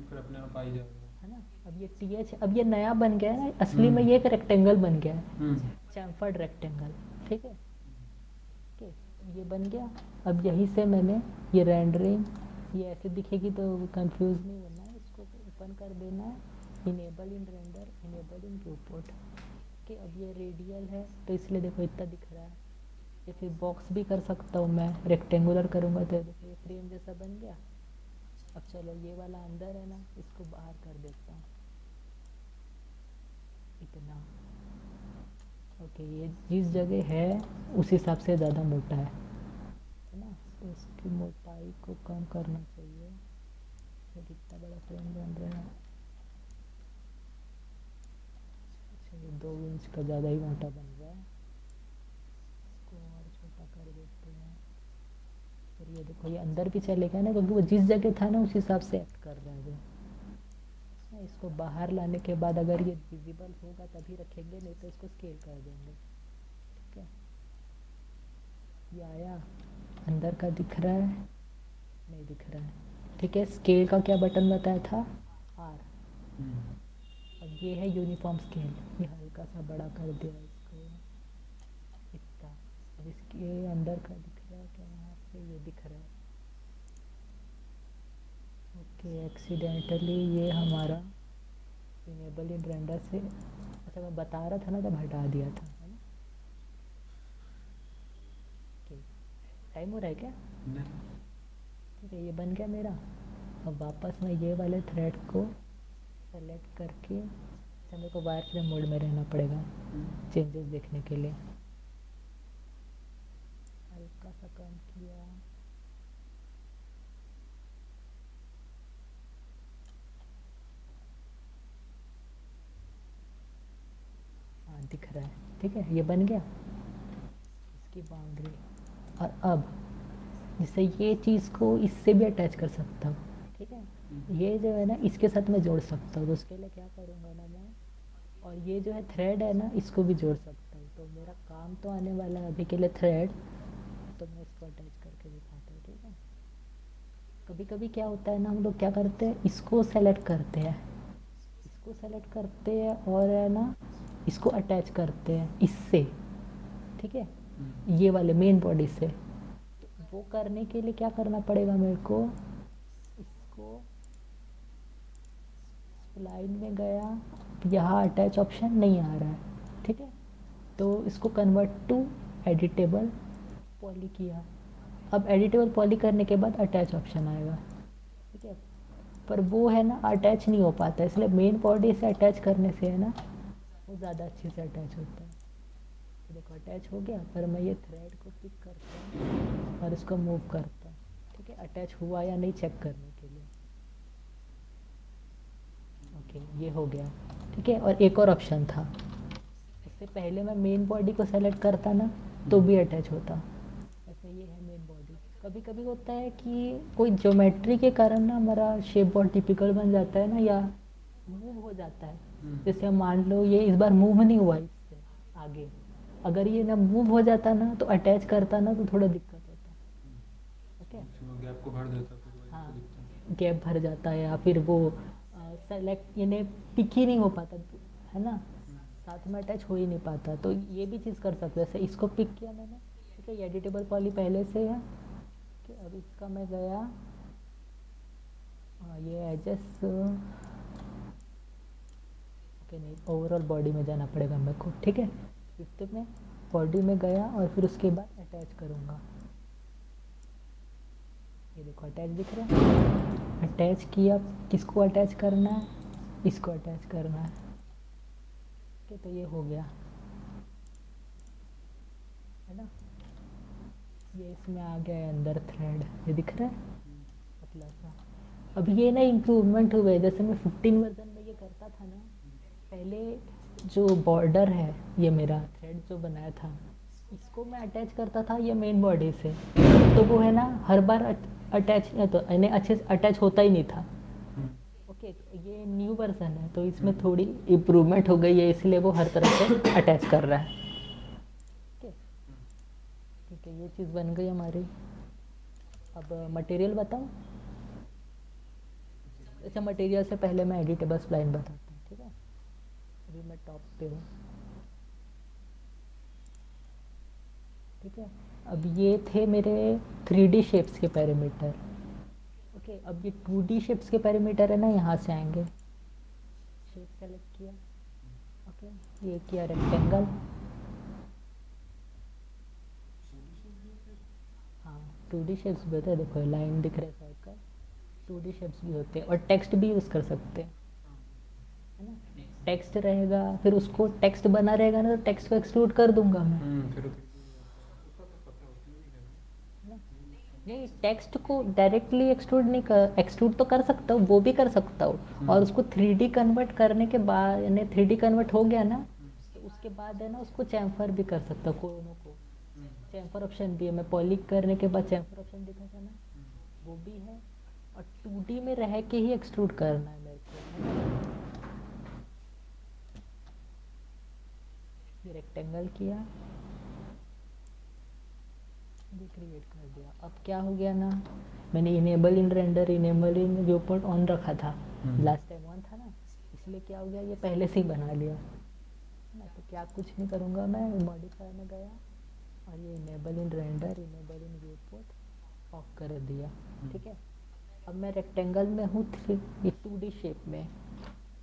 फिर अपने आप आ ही जाएगा, है ना। अब ये TH, अब ये नया बन गया है, असली में ये एक रेक्टेंगल बन गया है, चैम्फर्ड रेक्टेंगल। ठीक है, ओके, ये बन गया। अब यहीं से मैंने ये रेंडरिंग, ये ऐसे दिखेगी तो कंफ्यूज नहीं होना है, इसको ओपन कर देना है, इनेबल इन रेंडर, इनेबल इन व्यूपोर्ट। ओके, अब ये रेडियल है तो इसलिए देखो इतना दिख रहा है। ये फिर बॉक्स भी कर सकता हूँ मैं, रेक्टेंगुलर करूँगा तो देखो ये फ्रेम जैसा बन गया। अब चलो ये वाला अंदर है ना, इसको बाहर कर देता हूँ इतना। ओके, ये जिस जगह है उस हिसाब से ज़्यादा मोटा है ना, तो इसकी मोटाई को कम करना चाहिए। ये कितना बड़ा फ्रेम बन रहा है, अच्छा ये 2 इंच का ज़्यादा ही मोटा बन रहा है, इसको और छोटा कर देते हैं। फिर ये देखो ये अंदर भी चलेगा ना, क्योंकि वो जिस जगह था ना उस हिसाब से एक्ट कर रहा है वो। इसको बाहर लाने के बाद अगर ये विजिबल होगा तभी रखेंगे, नहीं तो इसको स्केल कर देंगे। ठीक है, ये आया, अंदर का दिख रहा है, नहीं दिख रहा है। ठीक है, स्केल का क्या बटन बताया था, R। अब ये है यूनिफॉर्म स्केल, ये हल्का सा बड़ा कर दिया इसको इतना। अब इसके अंदर का दिख रहा है क्या, यहाँ से ये दिख रहा है। ओके, एक्सीडेंटली ये हमारा इनेबल इन रेंडर से, अच्छा मैं बता रहा था ना तब हटा दिया था, है ना। ओके, टाइम हो रहा है क्या, नहीं ठीक है, ये बन गया मेरा। अब वापस मैं ये वाले थ्रेड को सेलेक्ट करके इसे मेरे को वायर फ्रेम मोड में रहना पड़ेगा चेंजेस देखने के लिए। हल्का सा कम किया, हाँ दिख रहा है, ठीक है ये बन गया इसकी बाउंड्री। और अब जैसे ये चीज़ को इससे भी अटैच कर सकता हूँ, ठीक है, ये जो है ना इसके साथ मैं जोड़ सकता हूँ, तो उसके लिए क्या करूँगा ना मैं, और ये जो है थ्रेड है ना इसको भी जोड़ सकता हूँ। तो मेरा काम तो आने वाला है अभी के लिए थ्रेड, तो मैं इसको अटैच करके दिखाता हूँ, ठीक है। कभी कभी क्या होता है ना, हम लोग क्या करते हैं इसको सेलेक्ट करते हैं, इसको सेलेक्ट करते हैं और है ना इसको अटैच करते हैं इससे, ठीक है, ये वाले मेन बॉडी से। तो वो करने के लिए क्या करना पड़ेगा मेरे को, इसको लाइन में गया, यहाँ अटैच ऑप्शन नहीं आ रहा है, ठीक है, तो इसको कन्वर्ट टू एडिटेबल पॉली किया। अब एडिटेबल पॉली करने के बाद अटैच ऑप्शन आएगा, ठीक है, पर वो है ना अटैच नहीं हो पाता, इसलिए मेन बॉडी से अटैच करने से है ना वो ज़्यादा अच्छे से अटैच होता है। तो देखो अटैच हो गया, पर मैं ये थ्रेड को पिक करता हूँ और इसको मूव करता हूँ, ठीक है, अटैच हुआ या नहीं चेक करने के लिए। ओके ये हो गया, ठीक है। और एक और ऑप्शन था, इससे पहले मैं मेन बॉडी को सेलेक्ट करता ना तो भी अटैच होता। ऐसे ये है मेन बॉडी। कभी कभी होता है कि कोई ज्योमेट्री के कारण ना हमारा शेप बहुत टिपिकल बन जाता है ना, या मूव हो जाता है। जैसे हम मान लो ये इस बार मूव नहीं हुआ इससे आगे, अगर ये ना मूव हो जाता ना तो अटैच करता ना तो थोड़ा दिक्कत होता। ओके गैप को भर देता फिर वही हाँ तो दिक्कत है। गैप भर जाता है, या फिर वो सेलेक्ट यानी पिक ही नहीं हो पाता, है ना, साथ में अटैच हो ही नहीं पाता। तो ये भी चीज़ कर सकते हैं, जैसे इसको पिक किया मैंने, ठीक है, ये एडिटेबल पॉली पहले से है कि अब इसका मैं गया ये एजेस, ओके नहीं ओवरऑल बॉडी में जाना पड़ेगा मेरे को, ठीक है, फिफ्थ में बॉडी में गया और फिर उसके बाद अटैच करूँगा। ये देखो अटैच दिख रहा है, अटैच किया, किसको अटैच करना है, इसको अटैच करना है, ठीक है, तो ये हो गया है ना, ये इसमें आ गया है अंदर थ्रेड, ये दिख रहा है पतला सा। अब ये ना इम्प्रूवमेंट हुए, जैसे मैं 15 वर्जन में ये करता था ना, पहले जो बॉर्डर है ये मेरा थ्रेड जो बनाया था इसको मैं अटैच करता था ये मेन बॉडी से, तो वो है ना हर बार अटैच तो यानी अच्छे से अटैच होता ही नहीं था। ओके तो ये न्यू वर्जन है तो इसमें थोड़ी इम्प्रूवमेंट हो गई है, इसलिए वो हर तरह से अटैच कर रहा है। ओके ठीक है, ये चीज़ बन गई हमारी। अब मटेरियल बताऊँ, अच्छा मटेरियल से पहले मैं एडिटेबल स्प्लाइन बताता हूँ, ठीक है, अभी मैं टॉप पे हूँ, ठीक है। अब ये थे मेरे 3D शेप्स के पैरामीटर। ओके अब ये 2D शेप्स के पैरामीटर है ना, यहाँ से आएंगे, शेप सेलेक्ट किया, ओके ये किया रेक्टेंगल, हाँ 2D शेप्स भी होते हैं, देखो लाइन दिख रहा है सर्कल, 2D शेप्स भी होते हैं, और टेक्स्ट भी यूज़ कर सकते हैं, है ना, टेक्स्ट रहेगा, फिर उसको टेक्स्ट बना रहेगा ना तो टेक्स्ट को एक्सट्रूड कर दूंगा मैं, फिर उसका तो पता होती है है ना। नहीं टेक्स्ट को डायरेक्टली एक्सट्रूड नहीं कर, एक्सट्रूड तो कर सकता हूँ, वो भी कर सकता हूँ, और उसको 3D कन्वर्ट करने के बाद यानी 3D कन्वर्ट हो गया ना तो उसके बाद है ना उसको चैम्फर भी कर सकता हूँ, कोनों को चैम्फर ऑप्शन भी है, मैं पॉली करने के बाद चैम्फर ऑप्शन दिखा था ना वो भी है, और 2D में रह के ही एक्सट्रूड करना है मेरे को। ये रेक्टेंगल किया, ये क्रिएट कर दिया। अब क्या हो गया ना, मैंने enable in render enable in view port on रखा था, लास्ट टाइम ऑन था ना, इसलिए क्या हो गया ये पहले से ही बना लिया है ना। तो क्या कुछ नहीं करूँगा, मैं मॉडिफायर में गया और ये enable in render enable in view port of कर दिया, ठीक है। अब मैं रेक्टेंगल में हूँ ये 2D शेप में,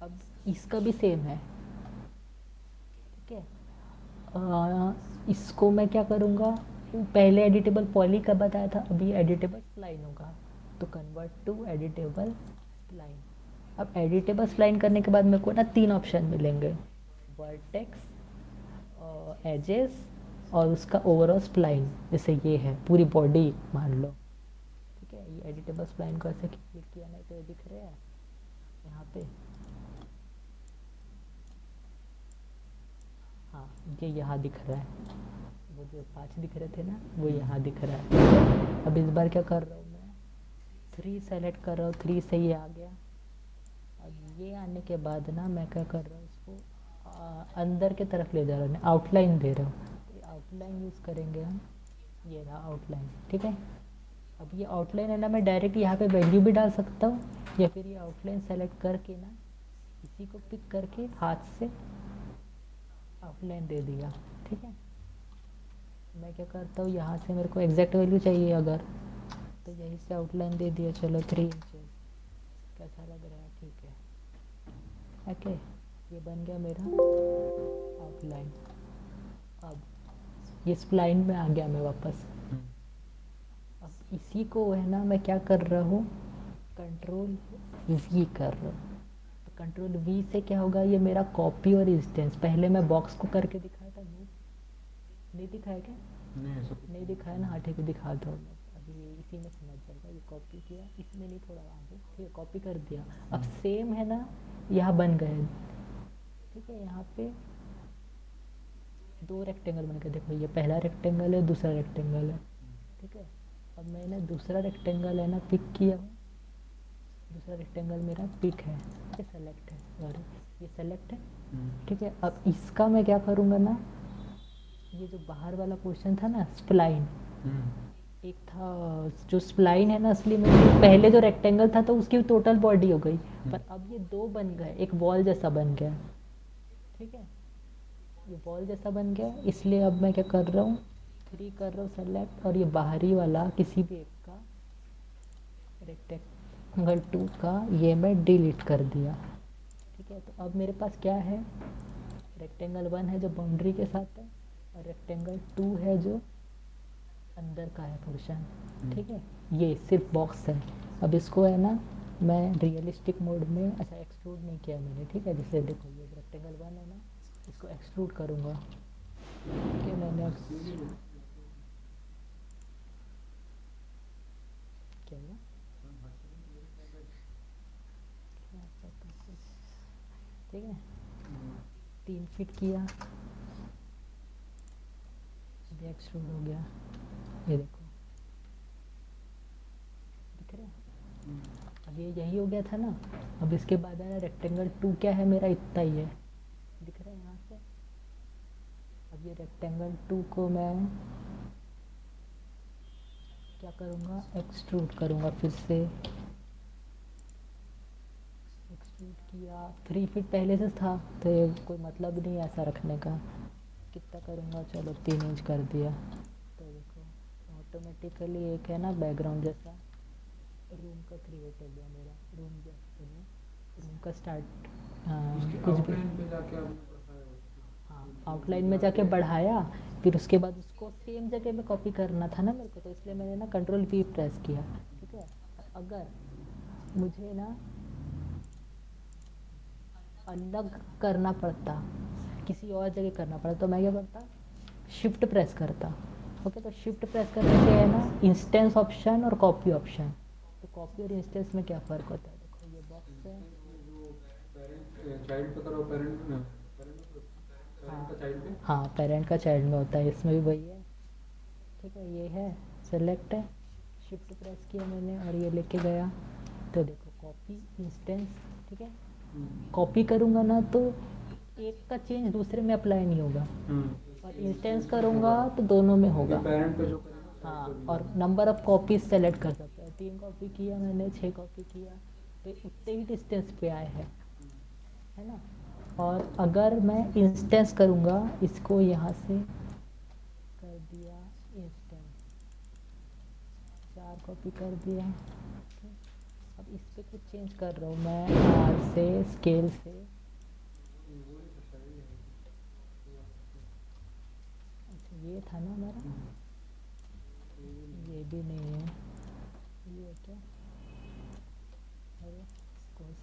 अब इसका भी सेम है, ठीक है। इसको मैं क्या करूँगा, पहले एडिटेबल पॉली का बताया था, अभी एडिटेबल स्प्लाइन होगा, तो कन्वर्ट टू एडिटेबल स्प्लाइन। अब एडिटेबल स्प्लाइन करने के बाद मेरे को ना 3 ऑप्शन मिलेंगे, वर्टेक्स, एजेस और उसका ओवरऑल स्प्लाइन। जैसे ये है पूरी बॉडी मान लो, ठीक है। ये एडिटेबल स्प्लाइन को ऐसे क्लिक किया नहीं तो ये दिख रहा है यहाँ पे, हाँ ये यहाँ दिख रहा है, वो जो 5 दिख रहे थे ना वो यहाँ दिख रहा है। अब इस बार क्या कर रहा हूँ मैं, 3 सेलेक्ट कर रहा हूँ, 3 से ये आ गया। अब ये आने के बाद ना मैं क्या कर रहा हूँ, इसको अंदर के तरफ ले जा रहा हूँ, आउटलाइन दे रहा हूँ। तो आउटलाइन यूज़ करेंगे हम, ये रहा आउटलाइन, ठीक है। अब ये आउटलाइन है ना, मैं डायरेक्ट यहाँ पे वैल्यू भी डाल सकता हूँ, या फिर ये आउटलाइन सेलेक्ट करके ना इसी को पिक करके हाथ से आउटलाइन दे दिया, ठीक है। मैं क्या करता हूँ, यहाँ से मेरे को एग्जैक्ट वैल्यू चाहिए अगर, तो यहीं से आउटलाइन दे दिया, चलो 3 इंचेस, कैसा लग रहा है, ठीक है, ओके। ये बन गया मेरा आउटलाइन। अब ये स्प्लाइन में आ गया मैं वापस। अब इसी को है ना मैं क्या कर रहा हूँ, कंट्रोल वी कर रहा हूँ। तो कंट्रोल वी से क्या होगा, ये मेरा कॉपी और इंस्टेंस, पहले मैं बॉक्स को करके दिखाया था, नहीं दिखाया क्या, नहीं दिखाया ना, हाँ ठीक है दिखाता हूँ मैं, अभी इसी में समझ जाएगा। ये कॉपी किया, इसमें नहीं, थोड़ा आगे, ठीक है, कॉपी कर दिया। अब सेम है ना, यहाँ बन गए, ठीक है। यहाँ पे 2 रेक्टेंगल बन गए, देखो ये पहला रेक्टेंगल है, दूसरा रेक्टेंगल है, ठीक है। अब मैंने दूसरा रेक्टेंगल है ना पिक किया हूँ, दूसरा रेक्टेंगल मेरा पिक है, ये सेलेक्ट है, सॉरी ये सेलेक्ट है, ठीक है। अब इसका मैं क्या करूँगा ना, ये जो बाहर वाला पोर्शन था ना स्प्लाइन, एक था जो स्प्लाइन है ना, असली में ये पहले जो रेक्टेंगल था तो उसकी टोटल बॉडी हो गई, पर अब ये 2 बन गए, एक वॉल जैसा बन गया, ठीक है। ये वॉल जैसा बन गया, इसलिए अब मैं क्या कर रहा हूँ, 3 कर रहा हूँ सेलेक्ट, और ये बाहरी वाला किसी भी एक का रेक्टेंगल 2 का ये मैं डिलीट कर दिया, ठीक है। तो अब मेरे पास क्या है, रेक्टेंगल 1 है जो बाउंड्री के साथ है, और रेक्टेंगल 2 है जो अंदर का है पोर्शन, ठीक है। ये सिर्फ बॉक्स है। अब इसको है ना मैं रियलिस्टिक मोड में, अच्छा एक्सट्रूड नहीं किया मैंने, ठीक है। जैसे देखो ये रेक्टेंगल 1 है ना, इसको एक्सट्रूड करूँगा, ठीक है। मैंने क्या हुआ, क्या पता कुछ, ठीक है। 3 फीट किया, ये एक्सट्रूड हो गया, ये देखो दिख रहा है। अब ये यही हो गया था ना। अब इसके बाद है ना रेक्टेंगल 2 क्या है मेरा, इतना ही है, दिख रहा है यहाँ से। अब ये रेक्टेंगल 2 को मैं क्या करूँगा, एक्सट्रूड करूँगा, फिर से एक्सट्रूड किया। 3 फीट पहले से था तो ये कोई मतलब नहीं है ऐसा रखने का, कितना करूँगा, चलो 3 इंच कर दिया। तो देखो ऑटोमेटिकली एक है ना बैकग्राउंड जैसा रूम का क्रिएट हो गया मेरा, रूम जैसे रूम का स्टार्ट, कुछ भी, हाँ आउटलाइन में जाके बढ़ाया, फिर उसके बाद उसको सेम जगह में कॉपी करना था ना मेरे को, तो इसलिए मैंने ना कंट्रोल वी प्रेस किया, ठीक है। अगर मुझे ना अलग करना पड़ता, किसी और जगह करना पड़ता, तो मैं क्या करता, शिफ्ट प्रेस करता, ओके। तो शिफ्ट प्रेस करने से है ना इंस्टेंस ऑप्शन और कॉपी ऑप्शन, तो कॉपी और इंस्टेंस में क्या फ़र्क होता है, देखो ये बॉक्स है, चाइल्ड पे करो, पेरेंट हाँ का चाइल्ड पे, हाँ पेरेंट का चाइल्ड में होता है, इसमें भी वही है, ठीक है। ये है सेलेक्ट है, शिफ्ट प्रेस किया मैंने और ये लेके गया, तो देखो कॉपी इंस्टेंस, ठीक है। कॉपी करूँगा ना तो एक का चेंज दूसरे में अप्लाई नहीं होगा, और इंस्टेंस करूँगा तो दोनों में होगा, पेरेंट पे जो करेगा हाँ। और नंबर ऑफ़ कॉपीज सेलेक्ट कर सकते हैं, 3 कॉपी किया मैंने, 6 कॉपी किया, तो उतने ही डिस्टेंस पे आए हैं, है ना। और अगर मैं इंस्टेंस करूँगा, इसको यहाँ से कर दिया इंस्टेंस, 4 कॉपी कर दिया, ठीक। अब इस पे कुछ चेंज कर रहा हूँ मैं, आर से स्केल से, अच्छा ये था ना हमारा, ये भी नहीं है, ये क्या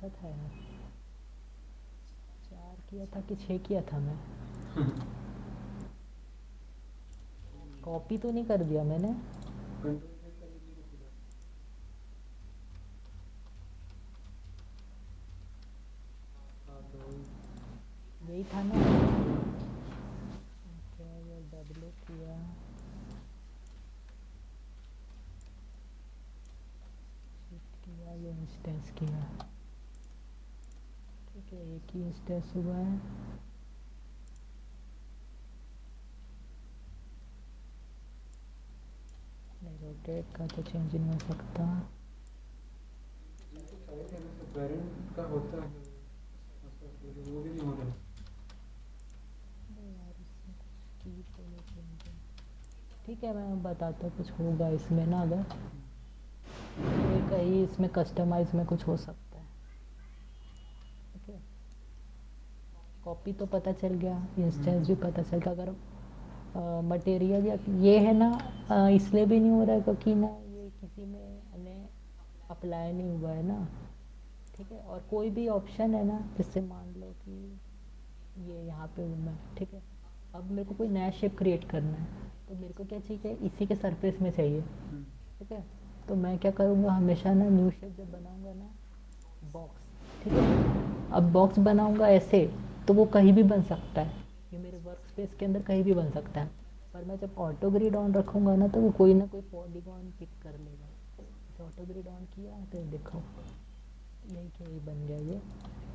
अच्छा था यार। 4 किया था कि 6 किया था मैं? कॉपी तो नहीं कर दिया मैंने? कंट्रोल Z का लीजिए ना पूरा। हाँ तो वही। यही था ना? क्या ये W किया, शिफ्ट किया, ये इंस्टेंस किया। ठीक है, एक ही इंस्टेंस हुआ है। नहीं, रोटेट का तो चेंज नहीं हो सकता। इनको चाहिए था जैसे पेरेंट का होता है ऐसा फिर वो भी नहीं हो रहा। अरे यार, इसमें कुछ की तो नहीं चेंज है। ठीक है, मैं बताता हूँ, कुछ होगा इसमें ना, अगर कोई कहीं इसमें कस्टमाइज में कुछ हो सकता है। ठीक है, कॉपी तो पता चल गया, इंस्टेंस भी पता चल गया। अगर मटेरियल या ये है ना, इसलिए भी नहीं हो रहा है क्योंकि ना ये किसी में ने अप्लाई नहीं हुआ है ना। ठीक है, और कोई भी ऑप्शन है ना, जैसे मान लो कि ये यहाँ पे हूँ मैं, ठीक है, अब मेरे को कोई नया शेप क्रिएट करना है, तो मेरे को क्या चाहिए, इसी के सरफेस में चाहिए। ठीक है, तो मैं क्या करूँगा, हमेशा ना न्यू शेप जब बनाऊँगा ना, बॉक्स, ठीक है, अब बॉक्स बनाऊँगा ऐसे, तो वो कहीं भी बन सकता है, ये मेरे वर्क स्पेस के अंदर कहीं भी बन सकता है। पर मैं जब ऑटो ग्रिड ऑन रखूँगा ना, तो वो कोई ना कोई पॉलीगॉन पिक कर लेगा। जैसे ऑटो ग्रिड ऑन किया तो देखो, यही क्या, ये बन गया, ये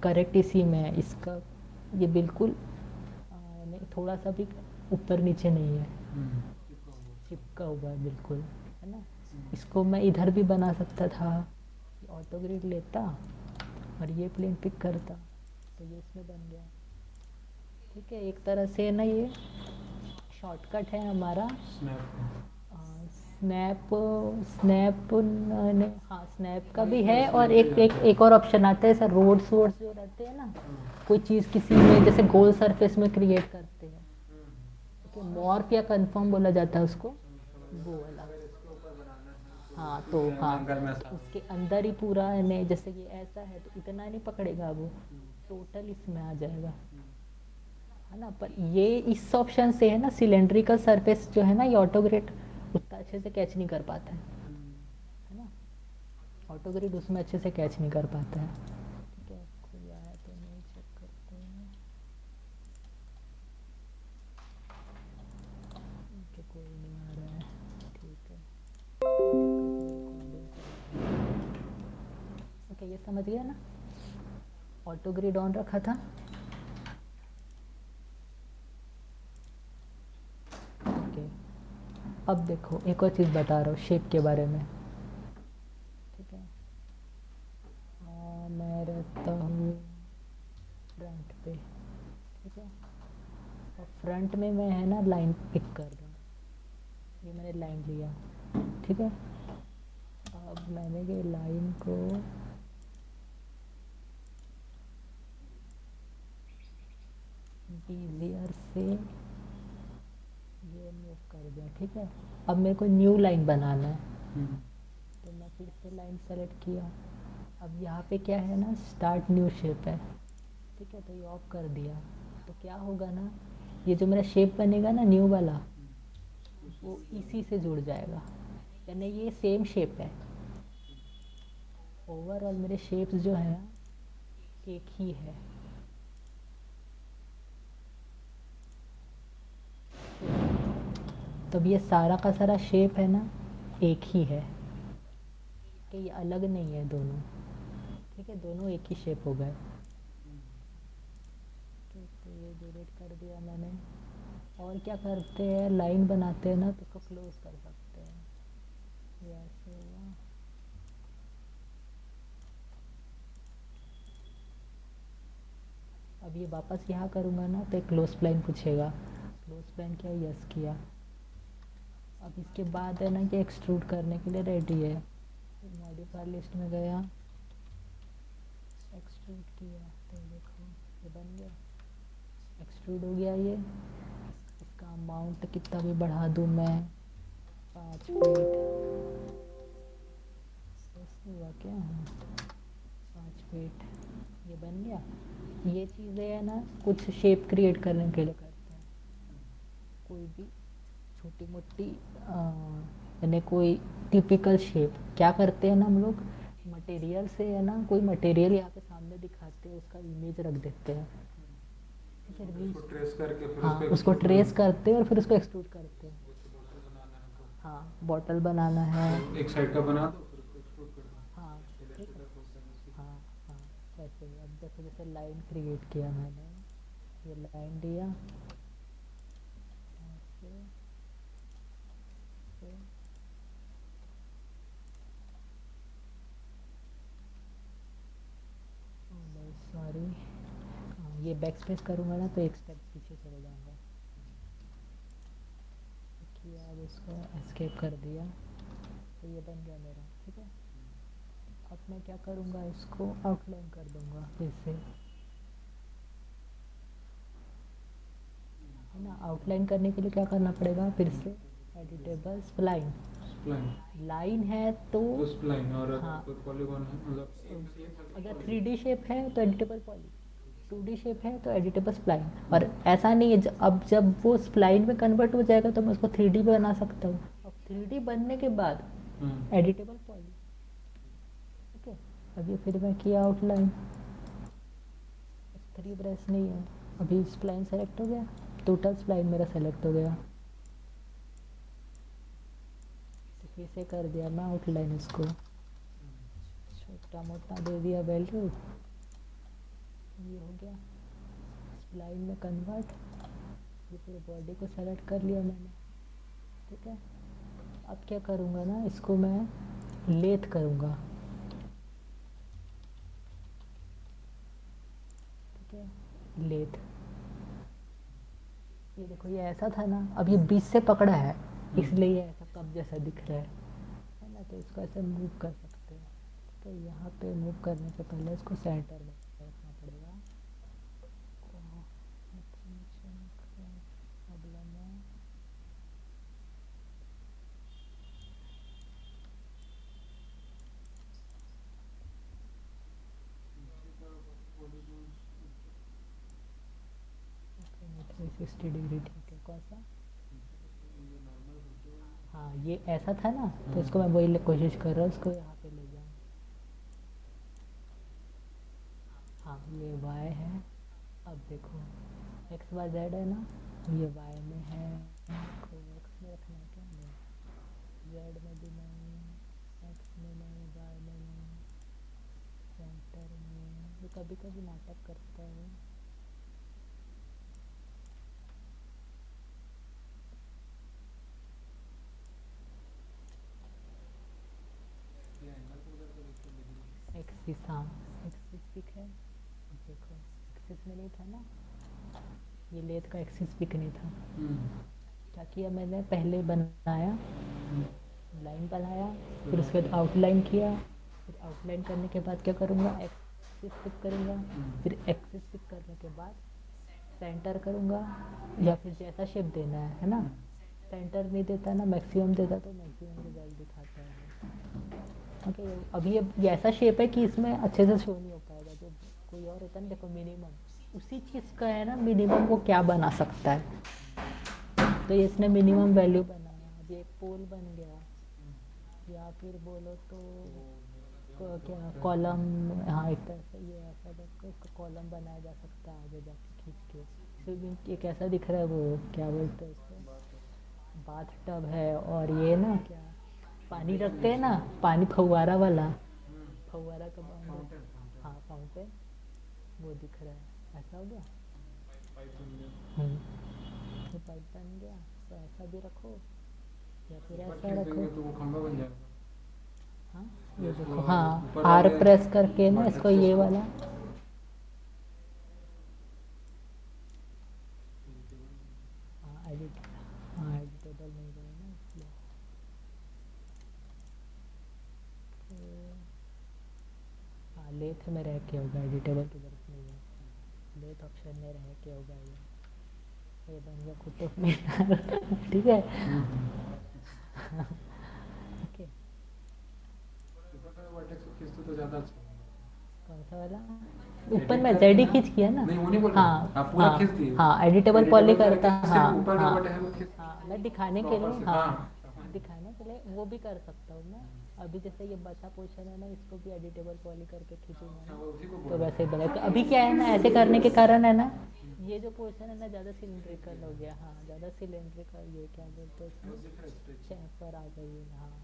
करेक्ट इसी में है इसका, ये बिल्कुल नहीं, थोड़ा सा भी ऊपर नीचे नहीं है, चिपका हुआ है बिल्कुल, है ना। इसको मैं इधर भी बना सकता था, ऑटो ग्रिड लेता और ये प्लेन पिक करता, तो ये इसमें बन गया। ठीक है, एक तरह से ना ये शॉर्टकट है हमारा। स्नैप, स्नैप ने, हाँ स्नैप का भी है, और एक और ऑप्शन आता है सर, रोड्स वोड्स जो रहते हैं ना, कोई चीज़ किसी में जैसे गोल सरफेस में क्रिएट करते हैं, ठीक है, मॉर्फ या कंफर्म बोला जाता है उसको, वो वाला। हाँ तो हाँ, उसके अंदर ही पूरा है, नहीं जैसे कि ऐसा है तो इतना नहीं पकड़ेगा वो, टोटल इसमें आ जाएगा, है ना। पर ये इस ऑप्शन से है ना, सिलेंड्रिकल सरफेस जो है ना, ये ऑटो ग्रिड उतना अच्छे से कैच नहीं कर पाता है ना, ऑटो ग्रिड उसमें अच्छे से कैच नहीं कर पाता है। ठीक है, कोई आया तो नहीं, चेक करते हैं कि कोई नहीं आ रहा है। ठीक है, ओके, ये समझ गया ना, ऑटो ग्रिड ऑन रखा था। ओके, अब देखो एक और चीज़ बता रहा हूँ शेप के बारे में। ठीक है, मैं रहता हूँ फ्रंट पे, ठीक है, और फ्रंट में मैं है ना लाइन पिक कर रहा हूँ, ये मैंने लाइन लिया, ठीक है। अब मैंने ये लाइन को बीजियर से ये मूव कर दिया, ठीक है। अब मेरे को न्यू लाइन बनाना है, तो मैं फिर से लाइन सेलेक्ट किया। अब यहाँ पे क्या है ना, स्टार्ट न्यू शेप है, ठीक है, तो ये ऑफ कर दिया, तो क्या होगा ना, ये जो मेरा शेप बनेगा ना न्यू वाला, वो इसी से जुड़ जाएगा, यानी ये सेम शेप है। ओवरऑल मेरे शेप्स जो है ना, एक ही है। तब ये सारा का सारा शेप है ना, एक ही है, कि ये अलग नहीं है दोनों। ठीक है, दोनों एक ही शेप हो गए। ठीक, तो ये डिलीट कर दिया मैंने। और क्या करते हैं, लाइन बनाते हैं ना, तो उसको क्लोज कर सकते हैं, ये ऐसे हुआ। अब ये वापस यहाँ करूँगा ना, तो एक क्लोज प्लान पूछेगा, क्लोज प्लान किया, यस किया। अब इसके बाद है ना, ये एक्सट्रूड करने के लिए रेडी है, मॉडिफायर लिस्ट में गया, एक्सट्रूड किया, तो देखो ये बन गया, एक्सट्रूड हो गया ये। इसका अमाउंट कितना भी बढ़ा दूँ मैं, 5 फीट, ऐसे हुआ क्या है, 5 फीट ये बन गया। ये चीज़ें है ना कुछ शेप क्रिएट करने के लिए करते हैं, कोई भी छोटी मोटी यानी कोई टिपिकल शेप क्या करते हैं ना हम लोग, मटेरियल से है ना कोई मटेरियल यहाँ पे सामने दिखाते हैं, उसका इमेज रख देते हैं, फिर भी उसको ट्रेस करके फिर हाँ उसको ट्रेस करते हैं और फिर उसको एक्सट्रूड करते हैं। हाँ बॉटल बनाना है, तो एक साइड का बना दो फिर उसको एक्सट्रूड कर दो। हाँ ठीक है, इलेक्ट्रिकल प्रोसेस है। हाँ हाँ वैसे ही। अब देखो जैसे लाइन क्रिएट किया मैंने, ये लाइन दिया ऐसे से, सॉरी ये बैक स्पेस करूँगा ना तो एक स्टेप पीछे चले जाऊँगा। किया, अब इसको एस्केप कर दिया तो ये बन गया मेरा, ठीक है। अब मैं क्या करूँगा, इसको आउटलाइन कर दूँगा फिर से, है ना। आउटलाइन करने के लिए क्या करना पड़ेगा, फिर से एडिटेबल स्प्लाइन, स्प्लाइन लाइन है तो स्प्लाइन और हाँ, पॉलीगॉन है मतलब अगर 3D शेप है तो एडिटेबल पॉली, 2D शेप है तो एडिटेबल स्प्लाइन। और ऐसा नहीं है अब जब वो स्प्लाइन में कन्वर्ट हो जाएगा तो मैं उसको 3D भी बना सकता हूँ। अब 3D बनने के बाद एडिटेबल पॉली, ओके। अब ये फिर मैं किया आउटलाइन, 3 ब्रश नहीं है, अभी स्प्लाइन सेलेक्ट हो गया, टोटल स्प्लाइन मेरा सेलेक्ट हो गया, तो फिर से कर दिया मैं आउटलाइन, इसको छोटा मोटा दे दिया वैल्यू, ये हो गया स्प्लाइन में कन्वर्ट। ये पूरे बॉडी को सेलेक्ट कर लिया मैंने, ठीक है। अब क्या करूँगा ना, इसको मैं लेथ करूँगा, ठीक है, लेथ। ये देखो ये ऐसा था ना, अब ये बीच से पकड़ा है इसलिए ये ऐसा कप जैसा दिख रहा है ना। तो इसको ऐसे मूव कर सकते हैं, तो यहाँ पे मूव करने से पहले इसको सेंटर में रखना पड़ेगा। प्रॉब्लम है, ओके 360 डिग्री, ठीक है। कौन सा, हाँ ये ऐसा था ना, तो इसको मैं वही कोशिश कर रहा हूँ, इसको यहाँ पे ले जाऊँ। हाँ ये y है, अब देखो x y z है ना, ये y में है, को x में रखना है क्या, नहीं z में भी नहीं, x में नहीं, y में नहीं, सेंटर में। ये कभी कभी नाटक करता है, एक्सिस, हाँ एक्सिस पिक है। अब देखो एक्सिस में नहीं था ना, ये लेथ का एक्सिस पिक नहीं था। क्या किया मैंने, पहले बनाया लाइन बनाया, फिर उसके बाद आउटलाइन किया, फिर आउटलाइन करने के बाद क्या करूँगा, एक्सिस पिक करूँगा, फिर एक्सिस पिक करने के बाद सेंटर करूँगा, या फिर जैसा शेप देना है ना। सेंटर नहीं देता ना, मैक्सिमम देता तो मैक्सिमम रिजल्ट दिखाता है। ओके अभी ये ऐसा शेप है कि इसमें अच्छे से शो नहीं हो पाएगा, जो कोई और होता है ना, देखो मिनिमम उसी चीज़ का है ना, मिनिमम वो क्या बना सकता है, तो इसने मिनिमम वैल्यू बनाया। अब एक पोल बन गया, या फिर बोलो तो क्या कॉलम, हाँ एक तरह से ये ऐसा देखो, इसका कॉलम बनाया जा सकता है आगे जाके खींच के। स्विमिंग ये कैसा दिख रहा है, वो क्या बोलते हैं उसको, बाथ टब है, और ये ना क्या पानी रखते हैं ना, पानी फव्वारा वाला, फव्वारा का हाँ फाउंटेन, वो दिख रहा है, ऐसा हो गया। ये पाइप बन गया, तो ऐसा भी रखो या फिर ऐसा रखो, तो वो खंभा बन जाएगा। हाँ ये देखो, हाँ आर प्रेस करके ना इसको ये वाला, हाँ एडिट, हाँ एडिटेबल नहीं रहे ना इसलिए। हाँ लेथ में रह के होगा, एडिटेबल की जरूरत नहीं है, लेथ ऑप्शन में रह के होगा ये बन गया कुतुब मीनार ठीक है। ओके वर्टेक्स को खींचते तो ज़्यादा अच्छा होगा। कौन सा वाला? ऊपर में जेडी खींच किया ना। नहीं वो नहीं बोल रहा हूँ। हाँ आप पूरा हाँ खींच दिए। हाँ, एडिटेबल पॉली करके करता, सिर्फ हाँ ऊपर का हाँ बटन है वो खींच हाँ, मैं दिखाने के प्रॉपर लिए, से। हाँ हाँ दिखाने के लिए वो भी कर सकता हूँ मैं। अभी जैसे ये बचा पोर्शन है ना, इसको भी एडिटेबल पॉली करके खींचूंगा हाँ, ना, वो उसी को तो बोल रहा वैसे ही बनेगा। अभी क्या है ना, ऐसे करने के कारण है ना, ये जो पोर्शन है ना ज़्यादा सिलेंड्रिकल हो गया। हाँ, ज़्यादा सिलेंड्रिकल, ये क्या बोलते हैं वो इसमें, दिख रहा है स्ट्रेच। चैम्फर आ गई है। हाँ,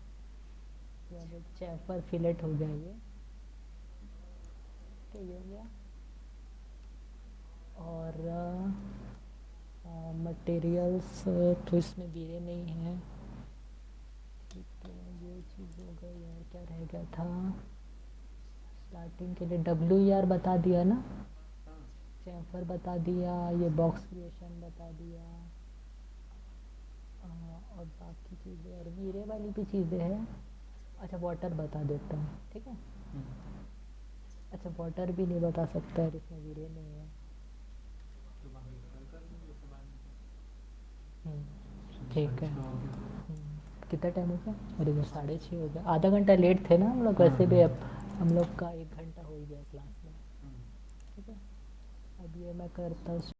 क्या बोलते, चैम्फर फिलेट हो गया ये। ठीक है, ये हो गया। और मटेरियल्स तो इसमें वीरे नहीं है। ठीक है, ये चीज़ हो गई। और क्या रह गया था स्टार्टिंग के लिए? WER बता दिया ना, हाँ चैम्फर बता दिया, ये बॉक्स क्रिएशन बता दिया। और बाकी चीज़ें और वीरे वाली भी चीज़ें हैं। अच्छा, वाटर बता देता हूँ, ठीक है। अच्छा, वाटर भी नहीं बता सकता है, इसमें वीरे नहीं है। तो बाकी कल कर लेंगे उसके बाद में। ठीक है। हो गया। कितना टाइम हो गया? अरे वो 6:30 हो गया, आधा घंटा लेट थे ना हम लोग, वैसे भी अब हम लोग का 1 घंटा हो ही गया क्लास में। ठीक है, अब ये मैं करता हूँ।